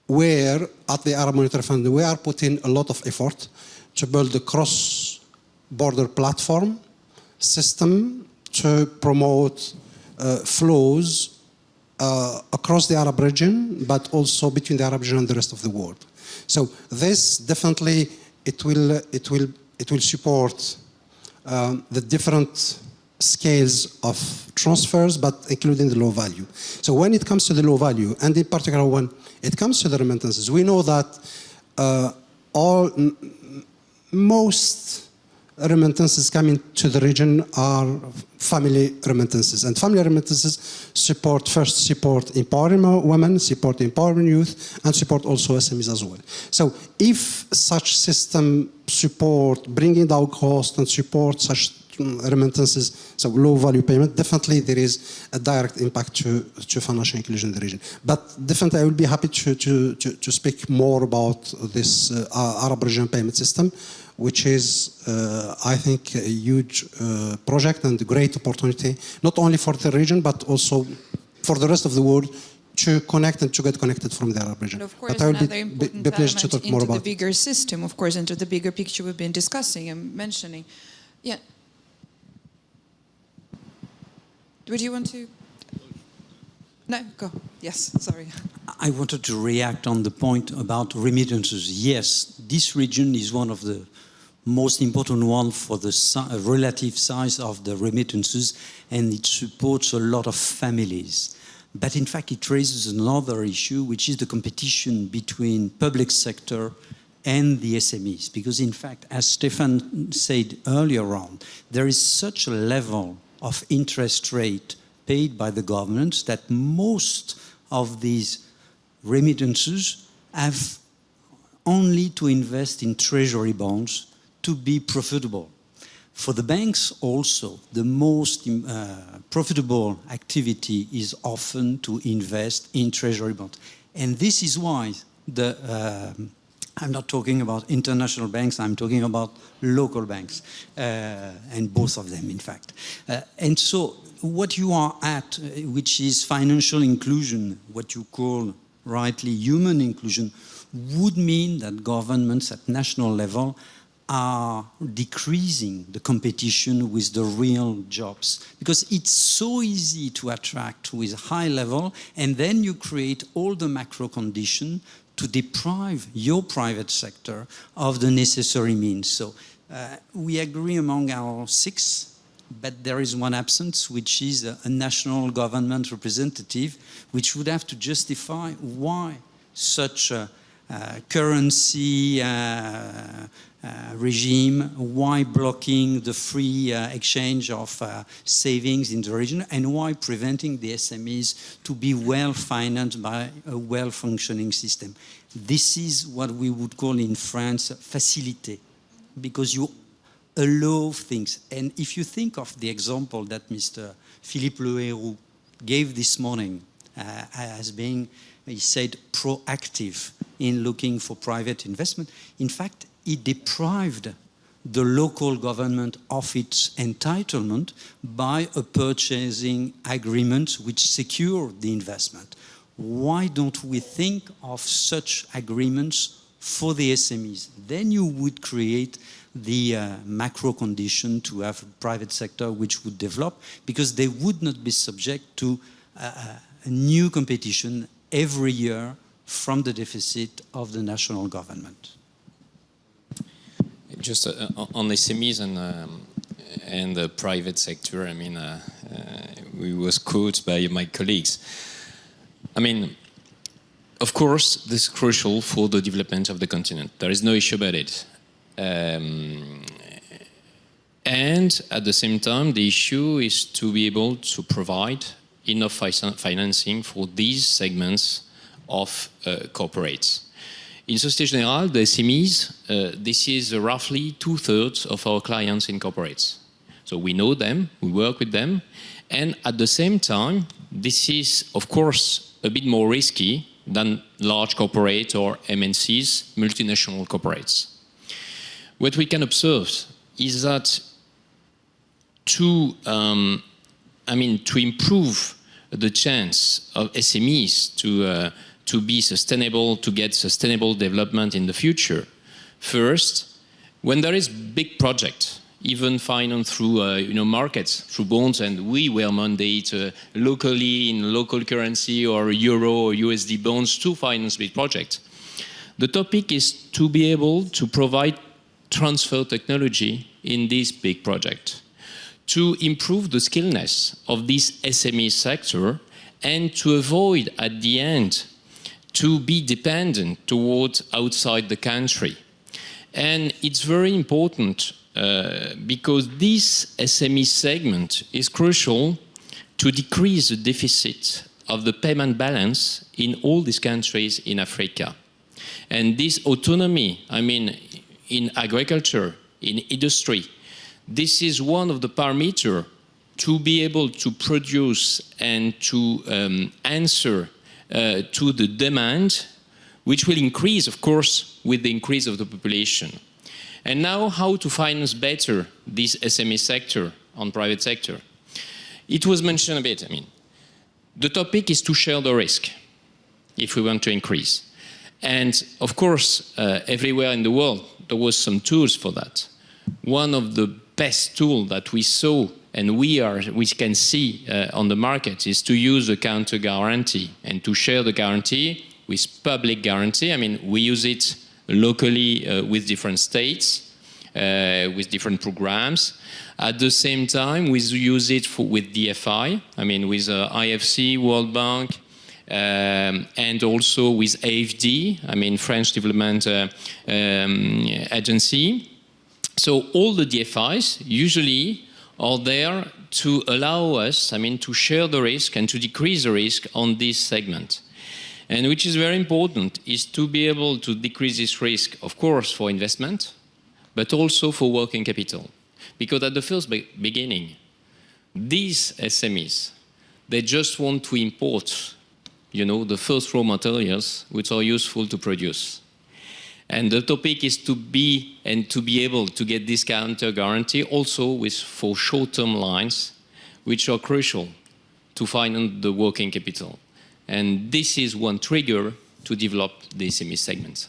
where at the Arab Monetary Fund we are putting a lot of effort to build a cross-border platform system to promote flows across the Arab region, but also between the Arab region and the rest of the world. So this definitely, it will support the different scales of transfers, but including the low value. So when it comes to the low value, and in particular when it comes to the remittances, we know that most remittances coming to the region are family remittances. And family remittances support empowering women, support empowering youth, and support also SMEs as well. So if such system support bringing down cost and support such remittances, so low value payment, definitely there is a direct impact to financial inclusion in the region. But definitely I will be happy to speak more about this Arab region payment system, which is, I think, a huge project and a great opportunity, not only for the region, but also for the rest of the world to connect and to get connected from the Arab region. And of course, but I will another important pleased to element talk more into about the bigger system, of course, into the bigger picture we've been discussing and mentioning. Yeah. Would you want to? No, go. Yes, sorry. I wanted to react on the point about remittances. Yes, this region is one of the most important one for the relative size of the remittances, and it supports a lot of families. But in fact, it raises another issue, which is the competition between public sector and the SMEs. Because in fact, as Stefan said earlier on, there is such a level of interest rate paid by the governments that most of these remittances have only to invest in treasury bonds to be profitable. For the banks also, the most profitable activity is often to invest in treasury bonds. And this is why I'm not talking about international banks, I'm talking about local banks, and both of them, in fact. And so what you are at, which is financial inclusion, what you call rightly human inclusion, would mean that governments at national level are decreasing the competition with the real jobs. Because it's so easy to attract with high level, and then you create all the macro conditions to deprive your private sector of the necessary means. So we agree among our six, but there is one absence, which is a national government representative, which would have to justify why such a currency regime, why blocking the free exchange of savings in the region, and why preventing the SMEs to be well financed by a well-functioning system. This is what we would call in France facilité, because you allow things. And if you think of the example that Mr. Philippe Lehéroux gave this morning as being, he said, proactive in looking for private investment, in fact, it deprived the local government of its entitlement by a purchasing agreement which secured the investment. Why don't we think of such agreements for the SMEs? Then you would create the macro condition to have a private sector which would develop, because they would not be subject to a new competition every year from the deficit of the national government. just on SMEs and the private sector, I mean, we was quoted by my colleagues. I mean, of course, this is crucial for the development of the continent. There is no issue about it. And at the same time, the issue is to be able to provide enough financing for these segments of corporates. In Société Générale, the SMEs, this is roughly 2/3 of our clients in corporates. So we know them, we work with them, and at the same time, this is, of course, a bit more risky than large corporate or MNCs, multinational corporates. What we can observe is that to improve the chance of SMEs to be sustainable, to get sustainable development in the future, first, when there is big project, even financed through markets, through bonds, and we will mandate locally in local currency or euro or USD bonds to finance big projects. The topic is to be able to provide transfer technology in this big project, to improve the skillness of this SME sector, and to avoid at the end to be dependent towards outside the country. And it's very important because this SME segment is crucial to decrease the deficit of the payment balance in all these countries in Africa. And this autonomy, I mean, in agriculture, in industry, this is one of the parameters to be able to produce and to answer to the demand, which will increase, of course, with the increase of the population. And now, how to finance better this SME sector on private sector? It was mentioned a bit. I mean, the topic is to share the risk if we want to increase. And of course, everywhere in the world, there was some tools for that. One of the best tools that we saw and we can see on the market is to use a counter guarantee and to share the guarantee with public guarantee. I mean, we use it locally with different states, with different programs. At the same time, we use it with DFI, I mean, with IFC, World Bank, and also with AFD, I mean, French Development Agency. So all the DFIs usually are there to allow us, I mean, to share the risk and to decrease the risk on this segment. And which is very important is to be able to decrease this risk, of course, for investment, but also for working capital. Because at the first beginning, these SMEs, they just want to import, the first raw materials which are useful to produce. And the topic is to be able to get this counter guarantee also for short-term lines, which are crucial to finance the working capital. And this is one trigger to develop the SME segment.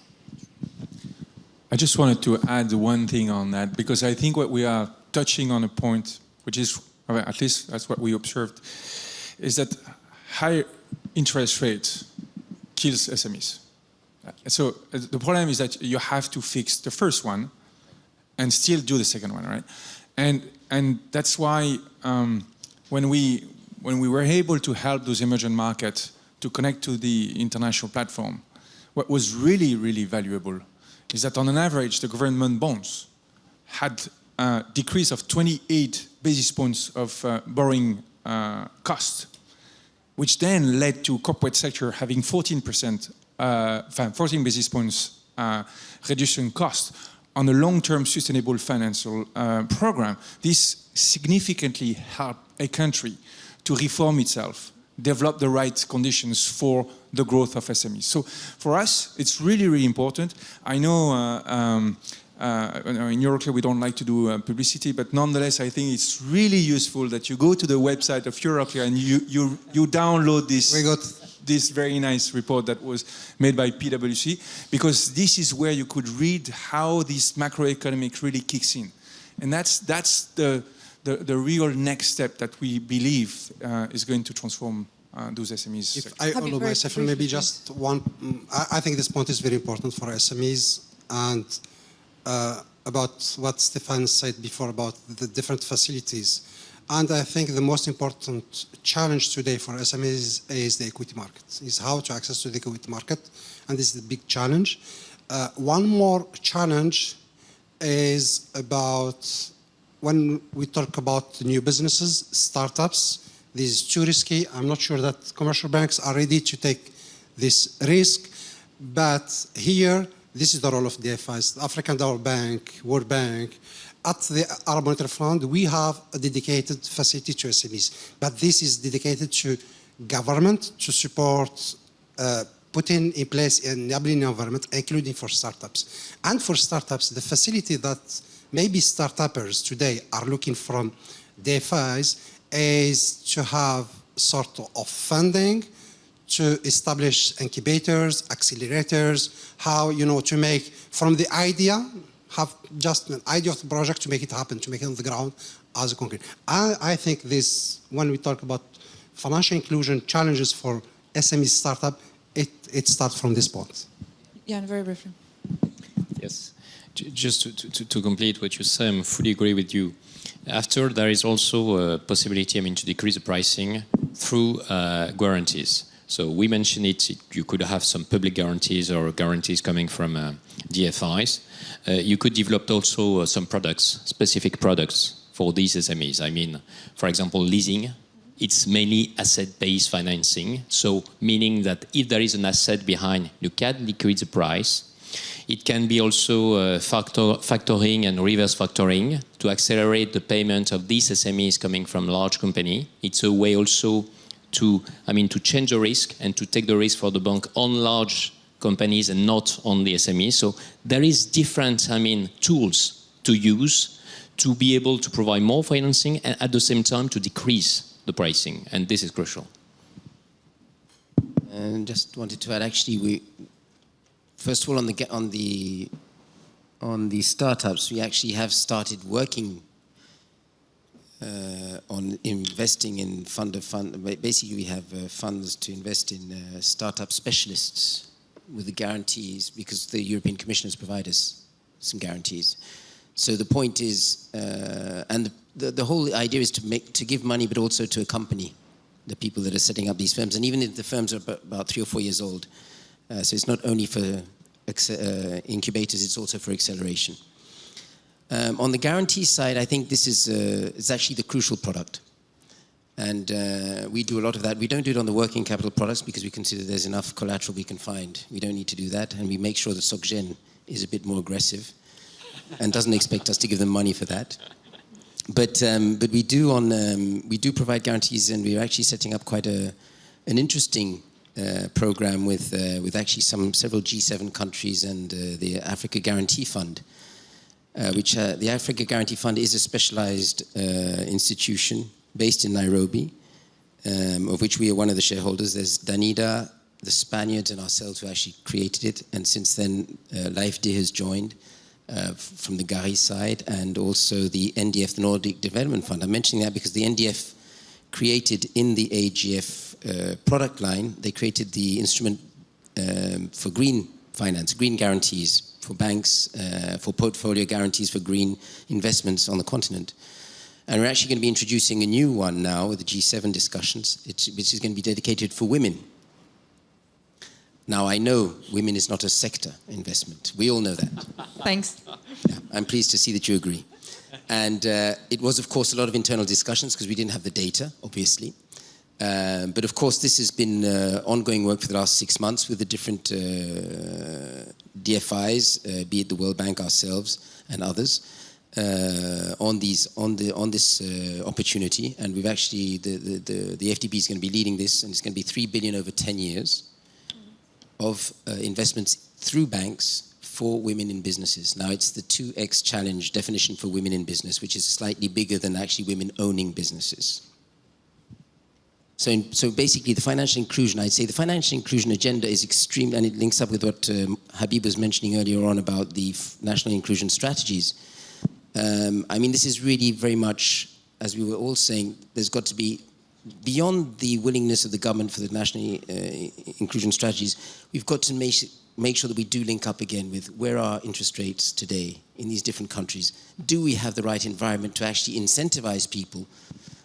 I just wanted to add one thing on that, because I think what we are touching on a point, which is, at least that's what we observed, is that high interest rates kills SMEs. So the problem is that you have to fix the first one and still do the second one, right? And that's why when we were able to help those emerging markets to connect to the international platform, what was really, really valuable is that on an average, the government bonds had a decrease of 28 basis points of borrowing cost, which then led to corporate sector having 14 basis points reduction cost on a long-term sustainable financial program. This significantly helped a country to reform itself, develop the right conditions for the growth of SMEs. So for us, it's really, really important. I know in Euroclear we don't like to do publicity, but nonetheless, I think it's really useful that you go to the website of Euroclear and you download this very nice report that was made by PwC, because this is where you could read how this macroeconomic really kicks in. And that's the real next step that we believe is going to transform those SMEs. If I allow myself, maybe just one, I think this point is very important for SMEs, and about what Stefan said before about the different facilities. And I think the most important challenge today for SMEs is the equity market, is how to access to the equity market. And this is the big challenge. One more challenge is about when we talk about new businesses, startups. This is too risky. I'm not sure that commercial banks are ready to take this risk. But here, this is the role of DFIs, the African Development Bank, World Bank. At the Arab Monetary Fund, we have a dedicated facility to SMEs. But this is dedicated to government to support putting in place an enabling environment, including for startups. And for startups, the facility that maybe startuppers today are looking from DFIs is to have sort of funding to establish incubators, accelerators, how, to make from the idea, have just an idea of the project to make it happen, to make it on the ground as a concrete. I think this, when we talk about financial inclusion challenges for SME startup, it starts from this point. Yeah, very briefly. Yes, just to complete what you say, I fully agree with you. After, there is also a possibility, to decrease the pricing through guarantees. So we mentioned it, you could have some public guarantees or guarantees coming from DFIs. You could develop also some products, specific products for these SMEs. For example, leasing. It's mainly asset-based financing. So meaning that if there is an asset behind, you can decrease the price. It can be also factoring and reverse factoring to accelerate the payment of these SMEs coming from large company. It's a way also to change the risk and to take the risk for the bank on large companies and not on the SMEs. So there is different, tools to use to be able to provide more financing and at the same time to decrease the pricing, and this is crucial. And just wanted to add, actually, first of all, on the startups, we actually have started working on investing in fund of fund. Basically, we have funds to invest in startup specialists with the guarantees, because the European Commission has provided us some guarantees. So the point is, and the whole idea is to give money, but also to accompany the people that are setting up these firms. And even if the firms are about 3 or 4 years old, so it's not only for incubators, it's also for acceleration. On the guarantee side, I think this is it's actually the crucial product. And we do a lot of that. We don't do it on the working capital products because we consider there's enough collateral we can find. We don't need to do that. And we make sure that SocGen is a bit more aggressive and doesn't expect us to give them money for that. But we do provide guarantees, and we're actually setting up quite an interesting program with actually several G7 countries and the Africa Guarantee Fund, which the Africa Guarantee Fund is a specialized institution based in Nairobi, of which we are one of the shareholders. There's Danida, the Spaniards, and ourselves who actually created it, and since then LifeD has joined from the Gari side, and also the NDF, the Nordic Development Fund. I'm mentioning that because the NDF created in the AGF product line, they created the instrument for green finance, green guarantees for banks, for portfolio guarantees for green investments on the continent. And we're actually going to be introducing a new one now with the G7 discussions, which is going to be dedicated for women. Now, I know women is not a sector investment. We all know that. Thanks. Yeah, I'm pleased to see that you agree. And it was, of course, a lot of internal discussions because we didn't have the data, obviously. But, of course, this has been ongoing work for the last 6 months with the different DFIs, be it the World Bank, ourselves, and others, on this opportunity. And we've actually, the FDB is going to be leading this, and it's going to be 3 billion over 10 years of investments through banks for women in businesses. Now, it's the 2X challenge definition for women in business, which is slightly bigger than actually women owning businesses. So basically, the financial inclusion, I'd say the financial inclusion agenda is extreme, and it links up with what Habib was mentioning earlier on about the national inclusion strategies. This is really very much, as we were all saying, there's got to be, beyond the willingness of the government for the national inclusion strategies, we've got to make sure that we do link up again with where are interest rates today in these different countries. Do we have the right environment to actually incentivize people?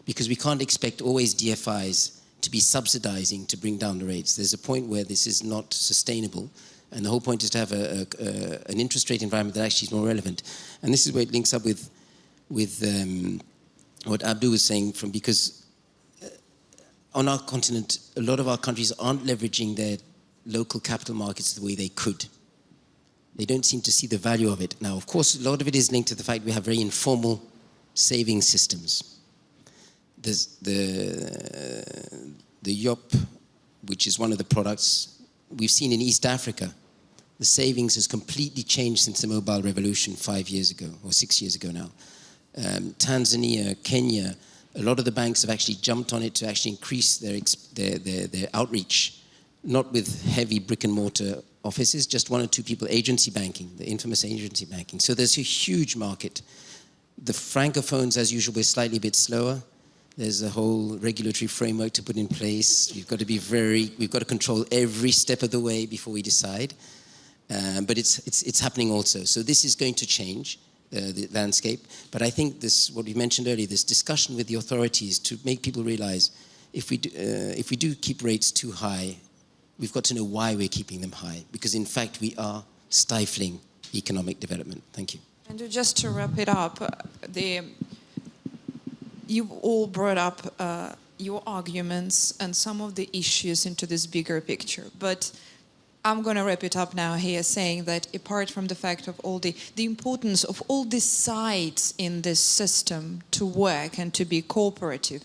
Because we can't expect always DFIs to be subsidizing to bring down the rates. There's a point where this is not sustainable, and the whole point is to have an interest rate environment that actually is more relevant. And this is where it links up with what Abdul was saying, because on our continent, a lot of our countries aren't leveraging their local capital markets the way they could. They don't seem to see the value of it. Now, of course, a lot of it is linked to the fact we have very informal saving systems. There's the YOP, which is one of the products we've seen in East Africa. The savings has completely changed since the mobile revolution 5 years ago, or 6 years ago now. Tanzania, Kenya, a lot of the banks have actually jumped on it to actually increase their outreach, not with heavy brick and mortar offices, just 1 or 2 people, agency banking, the infamous agency banking. So there's a huge market. The Francophones, as usual, we're slightly a bit slower. There's a whole regulatory framework to put in place. We've got to control every step of the way before we decide. But it's happening also. So this is going to change the landscape. But I think this, what we mentioned earlier, this discussion with the authorities to make people realize if we do keep rates too high, we've got to know why we're keeping them high. Because in fact, we are stifling economic development. Thank you. And just to wrap it up, you've all brought up your arguments and some of the issues into this bigger picture. But I'm going to wrap it up now here, saying that apart from the fact of all the importance of all the sides in this system to work and to be cooperative,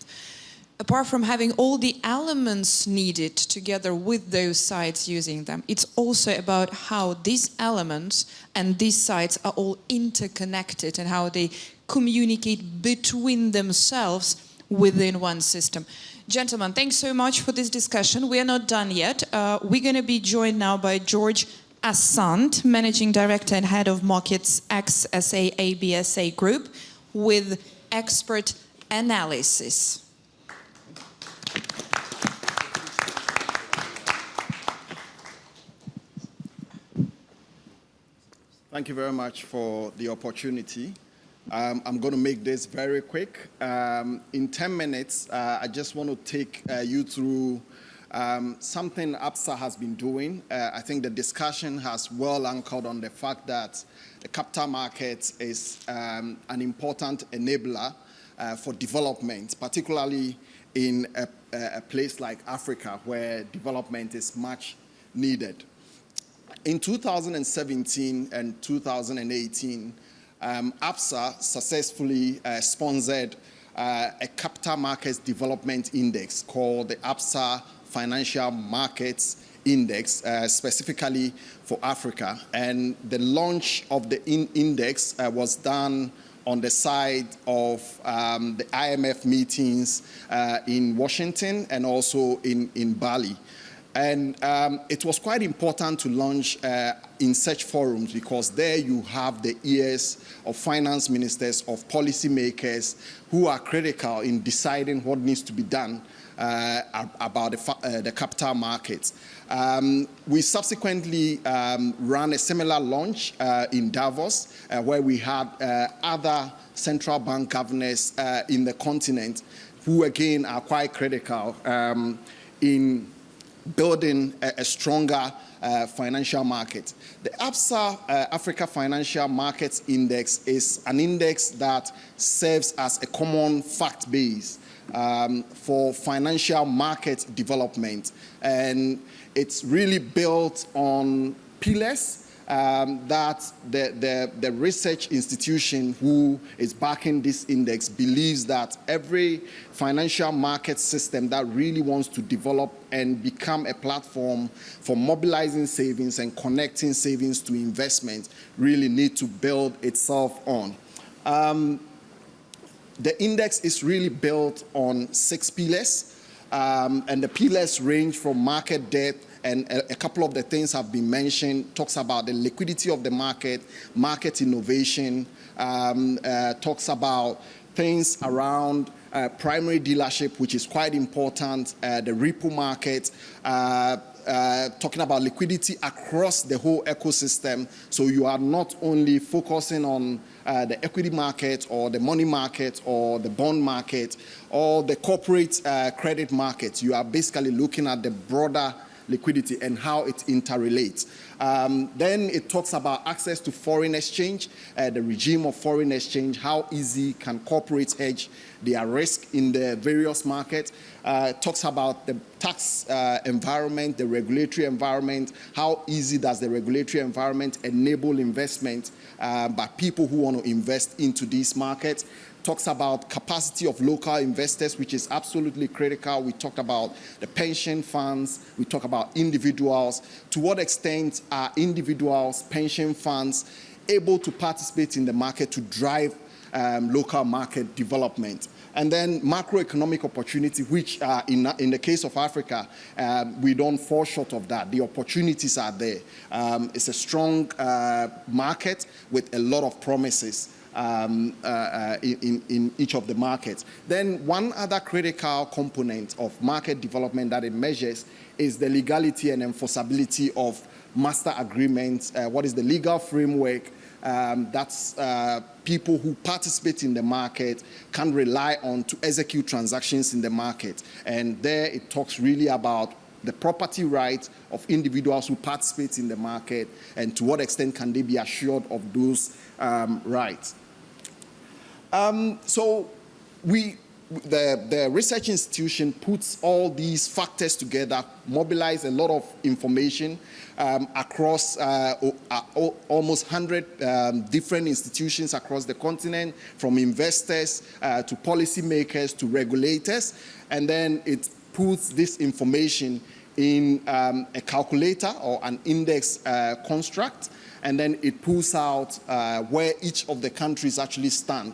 apart from having all the elements needed together with those sides using them, it's also about how these elements and these sides are all interconnected and how they communicate between themselves within one system. Gentlemen, thanks so much for this discussion. We are not done yet. We're going to be joined now by George Assant, Managing Director and Head of Markets XSA ABSA Group, with expert analysis. Thank you very much for the opportunity. I'm going to make this very quick. In 10 minutes, I just want to take you through something Absa has been doing. I think the discussion has well anchored on the fact that the capital market is an important enabler for development, particularly in a place like Africa, where development is much needed. In 2017 and 2018, Absa successfully sponsored a capital markets development index called the Absa Financial Markets Index, specifically for Africa. And the launch of the index was done on the side of the IMF meetings in Washington and also in Bali. And it was quite important to launch in such forums because there you have the ears of finance ministers, of policymakers who are critical in deciding what needs to be done about the capital markets. We subsequently ran a similar launch in Davos where we had other central bank governors in the continent who again are quite critical in building a stronger financial market. The Absa Africa Financial Markets Index is an index that serves as a common fact base for financial market development. And it's really built on pillars that the research institution who is backing this index believes that every financial market system that really wants to develop and become a platform for mobilizing savings and connecting savings to investment really need to build itself on. The index is really built on 6 pillars, and the pillars range from market depth, and a couple of the things have been mentioned, talks about the liquidity of the market, market innovation, talks about things around primary dealership, which is quite important, the repo market, talking about liquidity across the whole ecosystem. So you are not only focusing on the equity market or the money market or the bond market or the corporate credit market. You are basically looking at the broader liquidity and how it interrelates. Then it talks about access to foreign exchange, the regime of foreign exchange, how easy can corporates hedge their risk in the various markets. It talks about the tax environment, the regulatory environment, how easy does the regulatory environment enable investment by people who want to invest into these markets. Talks about capacity of local investors, which is absolutely critical. We talked about the pension funds. We talk about individuals. To what extent are individuals, pension funds, able to participate in the market to drive local market development? And then macroeconomic opportunity, which in the case of Africa, we don't fall short of that. The opportunities are there. It's a strong market with a lot of promises. In each of the markets. Then one other critical component of market development that it measures is the legality and enforceability of master agreements. What is the legal framework that's people who participate in the market can rely on to execute transactions in the market. And there it talks really about the property rights of individuals who participate in the market and to what extent can they be assured of those rights. So the research institution puts all these factors together, mobilize a lot of information across almost 100 different institutions across the continent, from investors to policymakers to regulators, and then it puts this information in a calculator or an index construct, and then it pulls out where each of the countries actually stand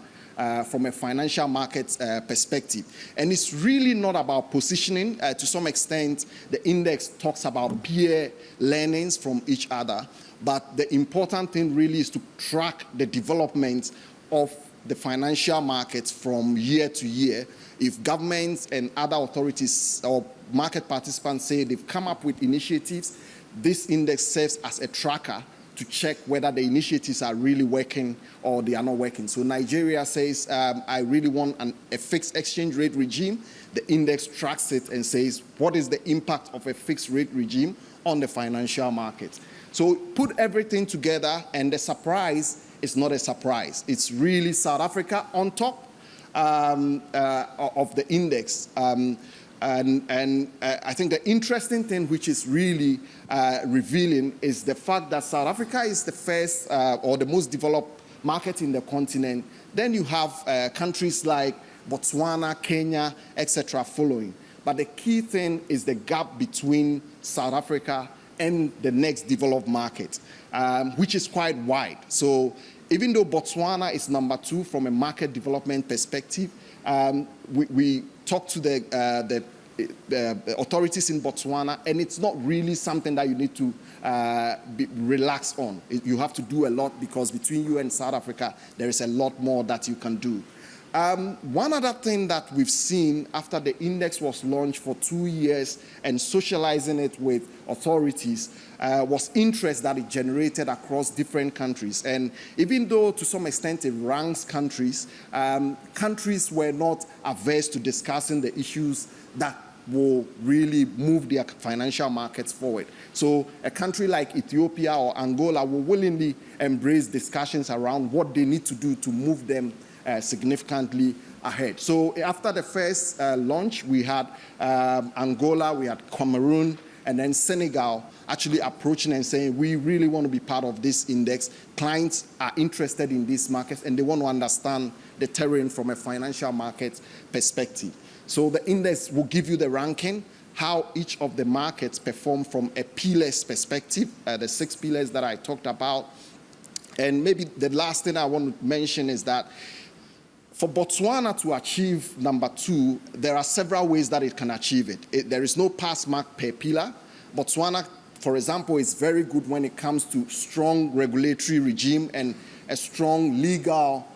from a financial market perspective. And it's really not about positioning. To some extent, the index talks about peer learnings from each other, but the important thing really is to track the development of the financial markets from year to year. If governments and other authorities or market participants say they've come up with initiatives, this index serves as a tracker to check whether the initiatives are really working or they are not working. So Nigeria says, I really want a fixed exchange rate regime. The index tracks it and says, what is the impact of a fixed rate regime on the financial market? So put everything together, and the surprise is not a surprise. It's really South Africa on top of the index. And I think the interesting thing, which is really revealing, is the fact that South Africa is the first or the most developed market in the continent. Then you have countries like Botswana, Kenya, etc. following. But the key thing is the gap between South Africa and the next developed market, which is quite wide. So even though Botswana is number 2 from a market development perspective, we talked to the authorities in Botswana, and it's not really something that you need to relax on. You have to do a lot, because between you and South Africa, there is a lot more that you can do. One other thing that we've seen after the index was launched for 2 years and socializing it with authorities was interest that it generated across different countries. And even though to some extent it ranks countries, countries were not averse to discussing the issues that will really move their financial markets forward. So a country like Ethiopia or Angola will willingly embrace discussions around what they need to do to move them significantly ahead. So after the first launch, we had Angola, we had Cameroon, and then Senegal actually approaching and saying, we really want to be part of this index. Clients are interested in these markets, and they want to understand the terrain from a financial market perspective. So the index will give you the ranking, how each of the markets perform from a pillars perspective, the 6 pillars that I talked about. And maybe the last thing I want to mention is that for Botswana to achieve number 2, there are several ways that it can achieve it. There is no pass mark per pillar. Botswana, for example, is very good when it comes to strong regulatory regime and a strong legal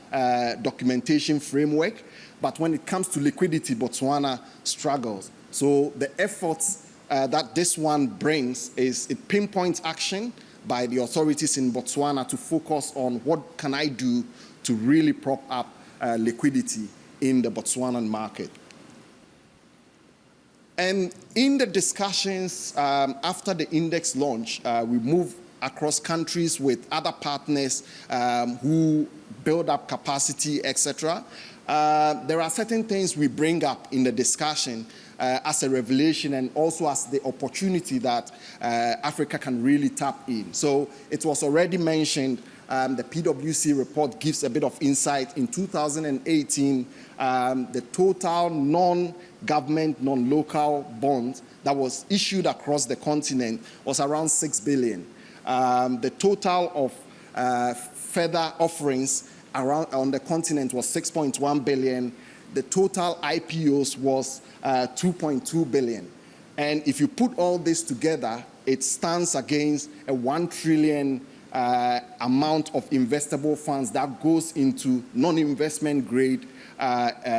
documentation framework. But when it comes to liquidity, Botswana struggles. So the efforts that this one brings is it pinpoints action by the authorities in Botswana to focus on what can I do to really prop up liquidity in the Botswanan market. And in the discussions after the index launch, we moved across countries with other partners who build up capacity, etc. There are certain things we bring up in the discussion as a revelation and also as the opportunity that Africa can really tap in. So it was already mentioned, the PwC report gives a bit of insight. In 2018, the total non-government, non-local bonds that was issued across the continent was around 6 billion. The total of further offerings around on the continent was 6.1 billion. The total IPOs was 2.2 billion. And if you put all this together, it stands against a 1 trillion amount of investable funds that goes into non-investment grade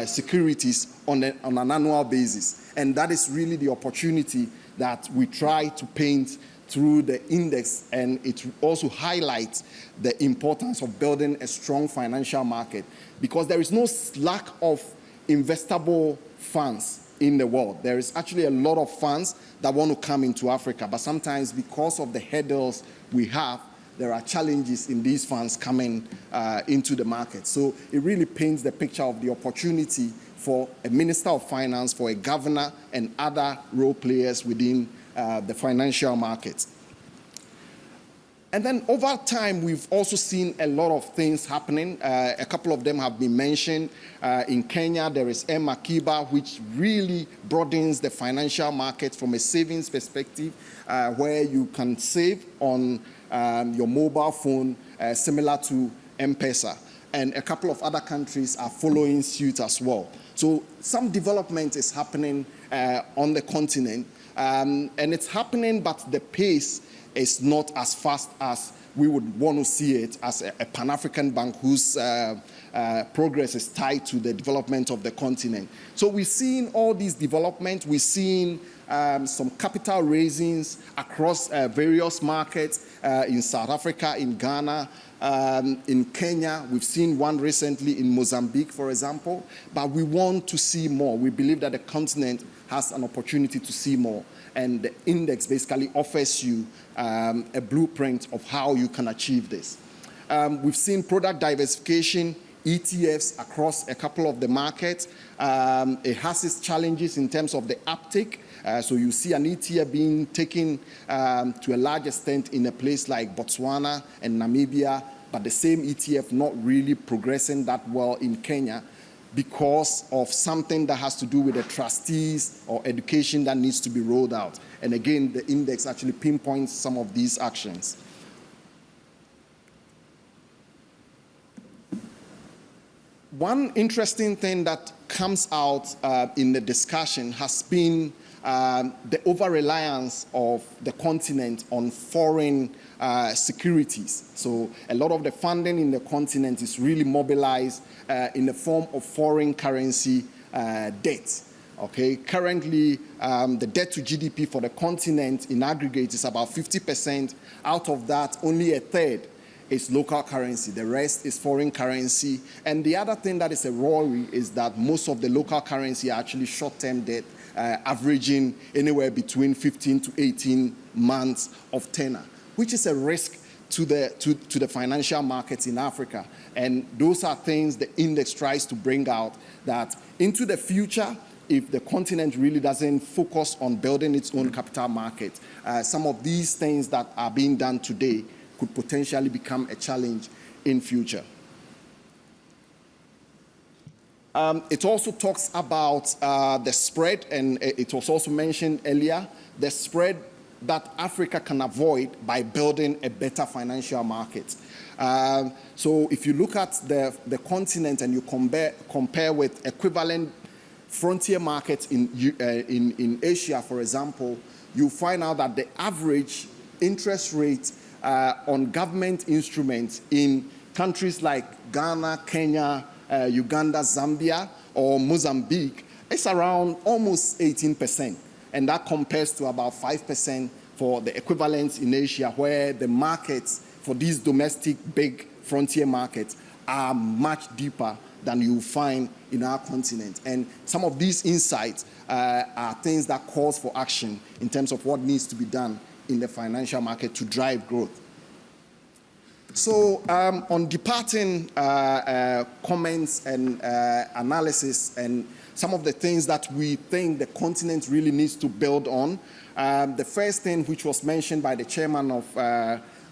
securities on an annual basis. And that is really the opportunity that we try to paint through the index, and it also highlights the importance of building a strong financial market, because there is no lack of investable funds in the world. There is actually a lot of funds that want to come into Africa, but sometimes because of the hurdles we have, there are challenges in these funds coming into the market. So it really paints the picture of the opportunity for a Minister of Finance, for a governor, and other role players within the financial markets. And then over time, we've also seen a lot of things happening. A couple of them have been mentioned. In Kenya, there is M-Akiba, which really broadens the financial market from a savings perspective, where you can save on your mobile phone, similar to M-Pesa. And a couple of other countries are following suit as well. So some development is happening on the continent. And it's happening, but the pace is not as fast as we would want to see it as a Pan-African bank whose progress is tied to the development of the continent. So we're seeing all these developments. We're seeing some capital raisings across various markets in South Africa, in Ghana, in Kenya. We've seen one recently in Mozambique, for example. But we want to see more. We believe that the continent has an opportunity to see more. And the index basically offers you a blueprint of how you can achieve this. We've seen product diversification, ETFs across a couple of the markets. It has its challenges in terms of the uptake. So you see an ETF being taken to a large extent in a place like Botswana and Namibia, but the same ETF not really progressing that well in Kenya, because of something that has to do with the trustees or education that needs to be rolled out. And again, the index actually pinpoints some of these actions. One interesting thing that comes out in the discussion has been the over-reliance of the continent on foreign securities. So a lot of the funding in the continent is really mobilized in the form of foreign currency debt. Okay, currently the debt to GDP for the continent in aggregate is about 50%. Out of that, only a third is local currency. The rest is foreign currency. And the other thing that is a worry is that most of the local currency are actually short-term debt, averaging anywhere between 15 to 18 months of tenor, which is a risk to the financial markets in Africa. And those are things the index tries to bring out, that into the future, if the continent really doesn't focus on building its own capital market, some of these things that are being done today could potentially become a challenge in future. It also talks about the spread, and it was also mentioned earlier, the spread that Africa can avoid by building a better financial market. So if you look at the continent and you compare with equivalent frontier markets in Asia, for example, you find out that the average interest rate on government instruments in countries like Ghana, Kenya, Uganda, Zambia, or Mozambique is around almost 18%. And that compares to about 5% for the equivalents in Asia, where the markets for these domestic big frontier markets are much deeper than you find in our continent. And some of these insights are things that calls for action in terms of what needs to be done in the financial market to drive growth. So on departing comments and analysis and some of the things that we think the continent really needs to build on, the first thing which was mentioned by the chairman of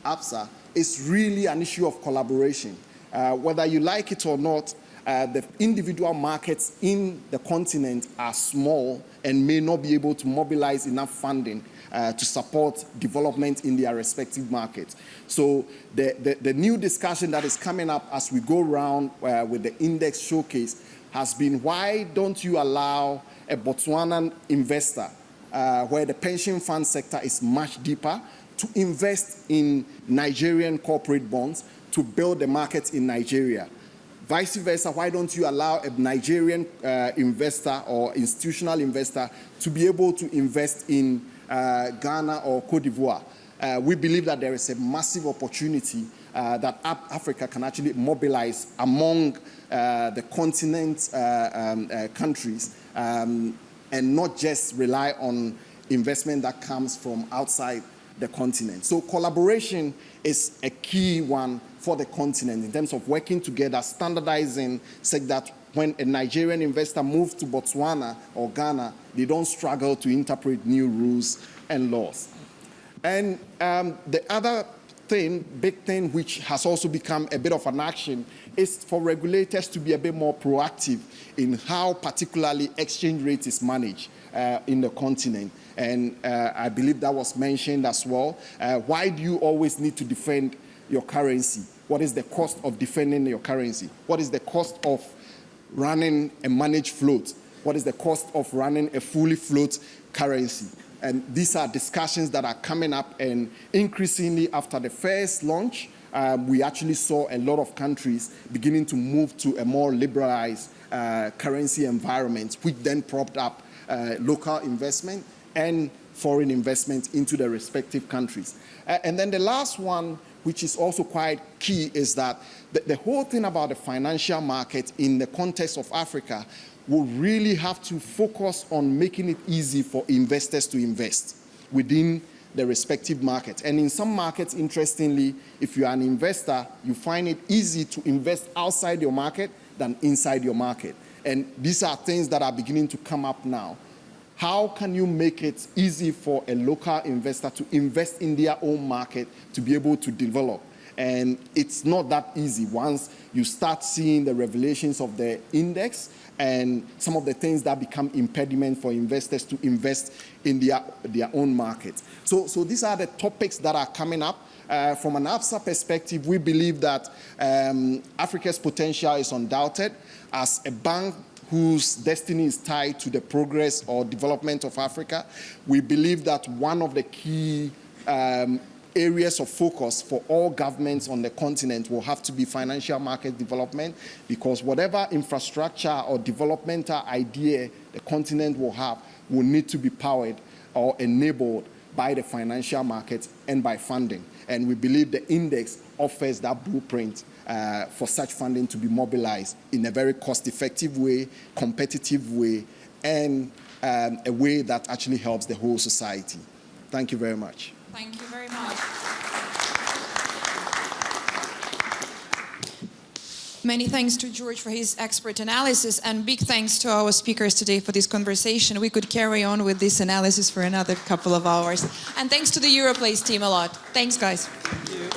Absa is really an issue of collaboration. Whether you like it or not, the individual markets in the continent are small and may not be able to mobilize enough funding to support development in their respective markets. So the new discussion that is coming up as we go around with the index showcase has been, why don't you allow a Botswanan investor, where the pension fund sector is much deeper, to invest in Nigerian corporate bonds to build the markets in Nigeria? Vice versa, why don't you allow a Nigerian investor or institutional investor to be able to invest in Ghana or Cote d'Ivoire? We believe that there is a massive opportunity that Africa can actually mobilize among the continent countries and not just rely on investment that comes from outside the continent. So collaboration is a key one for the continent in terms of working together, standardizing, such that when a Nigerian investor moves to Botswana or Ghana, they don't struggle to interpret new rules and laws. And the other thing, big thing, which has also become a bit of an action, is for regulators to be a bit more proactive in how particularly exchange rate is managed in the continent. And I believe that was mentioned as well. Why do you always need to defend your currency? What is the cost of defending your currency? What is the cost of running a managed float? What is the cost of running a fully float currency? And these are discussions that are coming up, and increasingly after the first launch, we actually saw a lot of countries beginning to move to a more liberalized currency environment, which then propped up local investment and foreign investment into the respective countries. And then the last one, which is also quite key, is that the whole thing about the financial market in the context of Africa will really have to focus on making it easy for investors to invest within the respective markets. And in some markets, interestingly, if you are an investor, you find it easy to invest outside your market than inside your market. And these are things that are beginning to come up now. How can you make it easy for a local investor to invest in their own market to be able to develop? And it's not that easy once you start seeing the revelations of the index and some of the things that become impediment for investors to invest in their own markets. So these are the topics that are coming up. From an Absa perspective, we believe that Africa's potential is undoubted. As a bank whose destiny is tied to the progress or development of Africa, we believe that one of the key areas of focus for all governments on the continent will have to be financial market development, because whatever infrastructure or developmental idea the continent will have will need to be powered or enabled by the financial markets and by funding. And we believe the index offers that blueprint for such funding to be mobilized in a very cost-effective way, competitive way, and a way that actually helps the whole society. Thank you very much. Thank you very much. Many thanks to George for his expert analysis, and big thanks to our speakers today for this conversation. We could carry on with this analysis for another couple of hours. And thanks to the Europlace team a lot. Thanks, guys. Thank you.